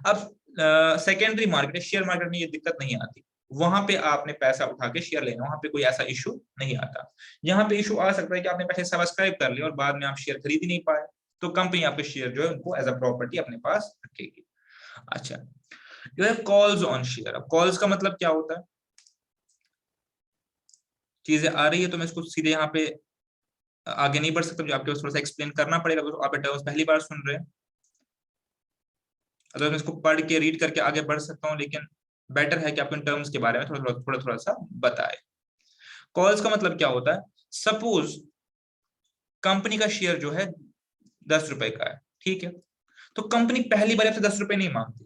अब सेकेंडरी मार्केट, शेयर मार्केट में ये दिक्कत नहीं आती, वहां पे आपने पैसा उठा के शेयर लेना, वहां पे कोई ऐसा इशू नहीं आता। यहाँ पे इशू आ सकता है कि आपने पैसे सब्सक्राइब कर लिया और बाद में आप शेयर खरीद ही नहीं पाए, तो कंपनी आपके शेयर जो है उनको एज अ प्रॉपर्टी अपने पास रखेगी। अच्छा, जो है कॉल्स ऑन शेयर। अब कॉल्स का मतलब क्या होता है, चीजें आ रही है तो मैं इसको सीधे यहाँ पे आगे नहीं बढ़ सकता, जो आपके पास थोड़ा सा एक्सप्लेन करना पड़ेगा, तो आप टर्म्स पहली बार सुन रहे हैं, अगर मैं इसको पढ़ के रीड करके आगे बढ़ सकता हूँ, लेकिन बेटर है कि आप इन टर्म्स के बारे में थोड़ा सा बताए। कॉल्स का मतलब क्या होता है, सपोज कंपनी का शेयर जो है 10 रुपए का है, ठीक है, तो कंपनी पहली बार आपसे 10 रुपए नहीं मांगती,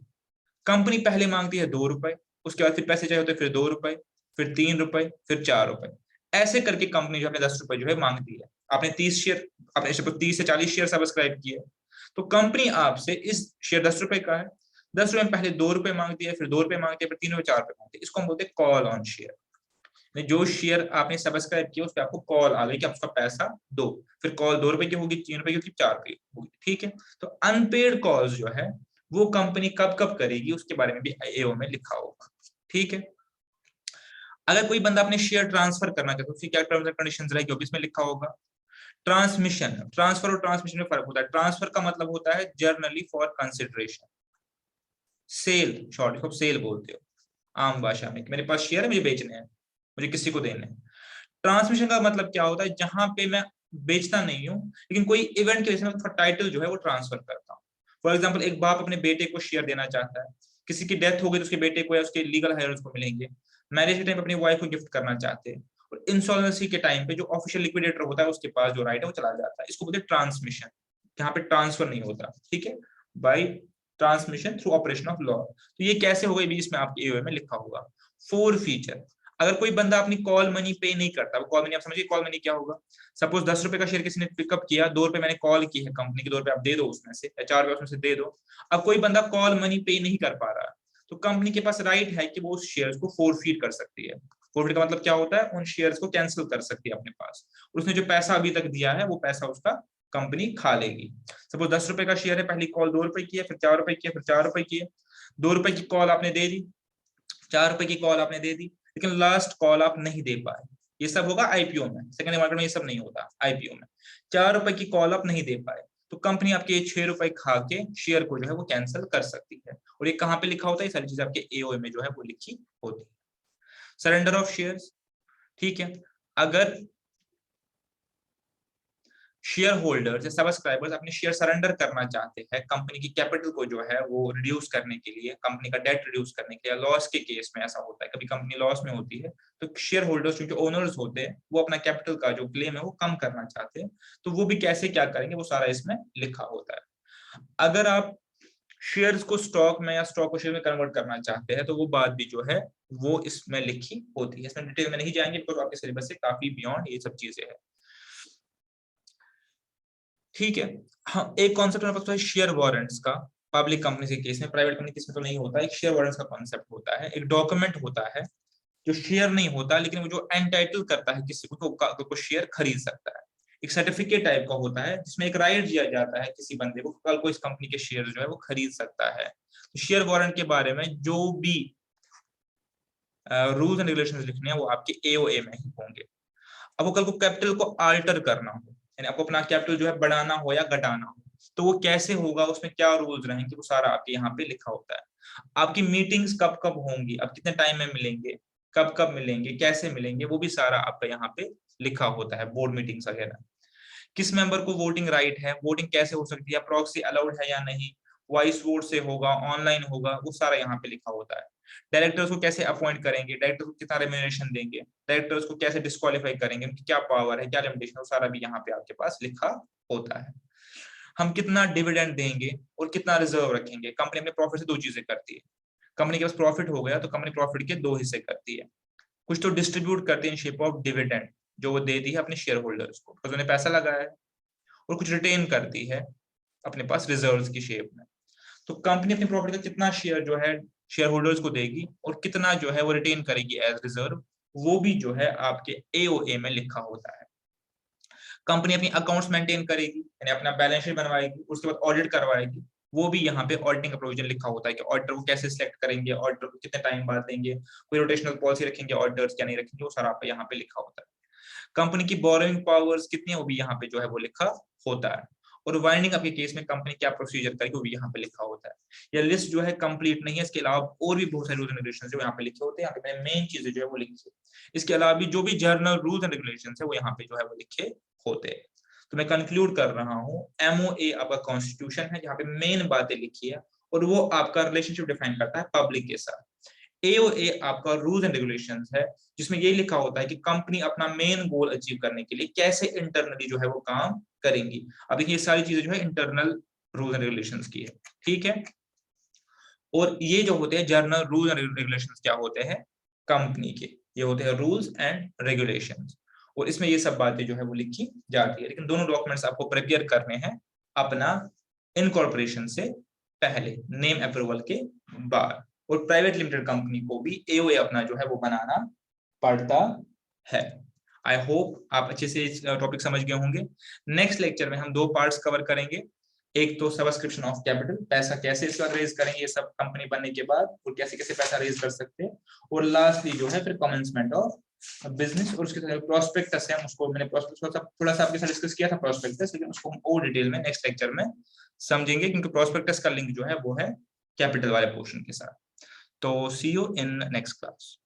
कंपनी पहले मांगती है 2 रुपए, उसके बाद फिर पैसे चाहिए होते फिर 2 रुपए, फिर 3 रुपए, फिर 4 रुपए, ऐसे करके कंपनी जो अपने 10 रुपए जो है मांगती है। आपने 30 शेयर, आपने 30 से 40 शेयर सब्सक्राइब किए, तो कंपनी आपसे इस शेयर 10 रुपए का है, 10 रुपए में पहले 2 रुपए मांगती है, फिर 2 रुपए मांगती है, फिर 3 रुपए, 4 रुपए मांगती है, इसको हम बोलते हैं कॉल ऑन शेयर। जो शेयर आपने सब्सक्राइब किया उस पर आपको कॉल आ गई कि आप उसका पैसा दो, फिर कॉल 2 रुपए की होगी, 3 रुपए की होगी, 4 रुपए की होगी, ठीक है। तो अनपेड कॉल्स जो है वो कंपनी कब कब करेगी उसके बारे में भी एओ में लिखा होगा, ठीक है। अगर कोई बंदा अपने शेयर ट्रांसफर करना चाहता है, उसकी क्या टर्म्स एंड कंडीशंस रहेगी, इसमें लिखा होगा। ट्रांसमिशन, ट्रांसफर और ट्रांसमिशन में फर्क होता है। ट्रांसफर का मतलब होता है generally for consideration, sale, short इसको सेल बोलते हो आम भाषा में, मेरे पास शेयर है मुझे बेचने हैं, मुझे किसी को देने हैं। ट्रांसमिशन का मतलब क्या होता है, जहां पे मैं बेचता नहीं हूं लेकिन कोई इवेंट की वजह से टाइटल जो है वो ट्रांसफर करता हूं। फॉर एग्जांपल एक बाप अपने बेटे को शेयर देना चाहता है, किसी की डेथ हो गई तो उसके बेटे को या उसके लीगल हायर्स को मिलेंगे, मैरिज के टाइम अपनी वाइफ को गिफ्ट करना चाहते हैं, और इंसॉल्वेंसी के टाइम पे जो ऑफिशियल लिक्विडेटर होता है उसके पास जो राइट है वो चला जाता है, इसको बोलते हैं ट्रांसमिशन, जहां पे ट्रांसफर नहीं होता, ठीक है, by transmission through operation of law. तो ये कैसे होगा, ये भी इसमें आपके एओए में लिखा होगा। 4 फीचर, अगर कोई बंदा अपनी कॉल मनी पे नहीं करता, कॉल मनी आप समझिए, कॉल मनी क्या होगा, सपोज 10 रुपए का शेयर किसी ने पिकअप किया, 2 रुपए मैंने कॉल की है कंपनी के, 2 रुपए आप दे दो उसमें से, या 4 रुपए उसमें से दे दो। अब कोई बंदा कॉल मनी पे नहीं कर पा रहा, तो कंपनी के पास राइट है कि वो उस शेयर्स को फोरफीट कर सकती है। फोरफीट का मतलब क्या होता है, उन शेयर्स को कैंसिल कर सकती है अपने पास, उसने जो पैसा अभी तक दिया है वो पैसा उसका कंपनी खा लेगी। सपोज 10 रुपए का शेयर है, पहली कॉल 2 रुपए की है, फिर 4 रुपए की है, फिर 4 रुपए की है। 2 रुपए की कॉल आपने दे दी, 4 रुपए की कॉल आपने दे दी, लेकिन लास्ट कॉल आप नहीं दे पाए। ये सब होगा आईपीओ में, सेकेंडरी मार्केट में ये सब नहीं होता। आईपीओ में 4 रुपए की कॉल आप नहीं दे पाए तो कंपनी आपके 6 रुपए खा के शेयर को जो है वो कैंसिल कर सकती है। और ये कहाँ पे लिखा होता है? ये सारी चीजें आपके एओए में जो है वो लिखी होती है। सरेंडर ऑफ शेयर्स, ठीक है। अगर शेयर होल्डर्स या सब्सक्राइबर्स अपने शेयर सरेंडर करना चाहते हैं कंपनी की कैपिटल को जो है वो रिड्यूस करने के लिए, कंपनी का डेट रिड्यूस करने के लिए, लॉस के केस में ऐसा होता है, कभी कंपनी लॉस में होती है तो शेयर होल्डर्स जो ओनर्स होते हैं वो अपना कैपिटल का जो क्लेम है वो कम करना चाहते हैं, तो वो भी कैसे क्या करेंगे वो सारा इसमें लिखा होता है। अगर आप शेयर्स को स्टॉक में या स्टॉक को शेयर में कन्वर्ट करना चाहते हैं तो वो बात भी जो है वो इसमें लिखी होती है। इसमें डिटेल में नहीं जाएंगे बिकॉज आपके सिलेबस से काफी बियॉन्ड ये सब चीजें है, ठीक है। हाँ, एक कॉन्सेप्ट मेरे पास है शेयर वारंट्स का। पब्लिक कंपनी के केस में, प्राइवेट कंपनी केस में तो नहीं होता। एक शेयर वारंट्स का कॉन्सेप्ट होता है, एक डॉक्यूमेंट होता है जो शेयर नहीं होता लेकिन वो जो एंटाइटल करता है किसी को शेयर खरीद सकता है। एक सर्टिफिकेट टाइप का होता है जिसमें एक राइट दिया जाता है किसी बंदे को, कल को इस कंपनी के शेयर जो है वो खरीद सकता है। तो शेयर वारंट के बारे में जो भी रूल्स एंड रेगुलेशंस लिखने हैं वो आपके एओए में ही होंगे। अब वो कल को कैपिटल को आल्टर करना हो, यानी आपको अपना कैपिटल जो है बढ़ाना हो या घटाना हो, तो वो कैसे होगा, उसमें क्या रूल्स रहेंगे, वो सारा आपके यहाँ पे लिखा होता है। आपकी मीटिंग्स कब कब होंगी, आप कितने टाइम में मिलेंगे, कब कब मिलेंगे, कैसे मिलेंगे, वो भी सारा आपका यहाँ पे लिखा होता है। बोर्ड मीटिंग्स वगैरह, किस मेंबर को वोटिंग राइट है, वोटिंग कैसे हो सकती है, प्रॉक्सी अलाउड है या नहीं, वॉइस वोट से होगा, ऑनलाइन होगा, वो सारा यहाँ पे लिखा होता है। डायरेक्टर्स को कैसे अपॉइंट करेंगे, डायरेक्टर को कितना रेम्यूनरेशन देंगे, डायरेक्टर्स को कैसे डिस्क्वालीफाई करेंगे, उनकी क्या पावर है, क्या लिमिटेशन, वो सारा भी यहाँ पे आपके पास लिखा होता है। हम कितना डिविडेंड देंगे और कितना रिजर्व रखेंगे। कंपनी अपने प्रॉफिट से दो चीजें करती है। कंपनी के पास प्रॉफिट हो गया तो कंपनी प्रॉफिट के दो हिस्से करती है, कुछ तो डिस्ट्रीब्यूट करती है इन शेप ऑफ डिविडेंड जो वो देती है अपने शेयर होल्डर्स को, तो उन्हें पैसा लगाया है, और कुछ रिटेन करती है अपने पास रिजर्व्स की शेप में। तो कंपनी अपने प्रॉफिट का कितना शेयर जो है शेयर होल्डर्स को देगी और कितना जो है वो रिटेन करेगी एज रिजर्व, वो भी जो है आपके एओए में लिखा होता है। कंपनी अपनी अकाउंट्स मेंटेन करेगी, यानी अपना बैलेंस शीट बनवाएगी, उसके बाद ऑडिट करवाएगी, वो भी यहाँ पे ऑडिटिंग का प्रोविजन लिखा होता है कि ऑडिटर को कैसे सिलेक्ट करेंगे, ऑडिटर को कितने टाइम बाद देंगे, कोई रोटेशनल पॉलिसी रखेंगे ऑडिटर्स क्या नहीं रखेंगे, वो सारा यहाँ पे लिखा होता है। कंपनी की बोरोइंग पावर्स कितनी है वो भी यहाँ पे जो है वो लिखा होता है। और वाइंडिंग अप के केस में कंपनी क्या प्रोसीजर करेगी वो भी यहाँ पे लिखा होता है। यह लिस्ट जो है कंप्लीट नहीं है, इसके अलावा और भी बहुत सारे रूल्स एंड रेगुलेशंस जो यहाँ पे लिखे होते हैं। यहाँ पे मेन चीजें जो है वो लिखी है, इसके अलावा भी जो भी जर्नल रूल्स एंड रेगुलेशंस है वो यहाँ पे जो है वो लिखे होते हैं। तो मैं कंक्लूड कर रहा हूँ, एमओए आपका कॉन्स्टिट्यूशन है जहाँ पे मेन बातें लिखी है और वो आपका रिलेशनशिप डिफाइन करता है पब्लिक के साथ। एओए आपका रूल्स एंड रेगुलेशंस है जिसमें ये लिखा होता है कि कंपनी अपना मेन गोल अचीव करने के लिए कैसे इंटरनली जो है वो काम करेंगी। अब देखिए ये सारी चीजें जो है इंटरनल रूल्स एंड रेगुलेशंस की है, ठीक है। और ये जो होते हैं जर्नल रूल्स एंड रेगुलेशंस क्या होते हैं कंपनी के, ये होते हैं रूल्स एंड रेगुलेशंस, और इसमें ये सब बातें जो है वो लिखी जाती है। लेकिन दोनों डॉक्यूमेंट्स आपको प्रिपेयर करने हैं अपना इनकॉर्पोरेशन से पहले, नेम अप्रूवल के बाद। और प्राइवेट लिमिटेड कंपनी को भी एओए अपना जो है वो बनाना पड़ता है। आई होप आप अच्छे से टॉपिक समझ गए होंगे। नेक्स्ट लेक्चर में हम दो पार्ट्स कवर करेंगे, एक तो सब्सक्रिप्शन ऑफ कैपिटल, पैसा कैसे इसका रेज करेंगे ये सब कंपनी बनने के बाद, और कैसे कैसे पैसा रेज कर सकते हैं, और लास्टली जो है फिर कमेंसमेंट ऑफ बिजनेस, और उसके साथ प्रोस्पेक्टस है, उसको मैंने प्रोस्पेक्टस थोड़ा सा आपके साथ डिस्कस किया था प्रोस्पेक्टस, लेकिन उसको हम और डिटेल में नेक्स्ट लेक्चर में समझेंगे क्योंकि प्रोस्पेक्टस का लिंक जो है वो है कैपिटल वाले पोर्शन के साथ। तो सी यू इन नेक्स्ट क्लास।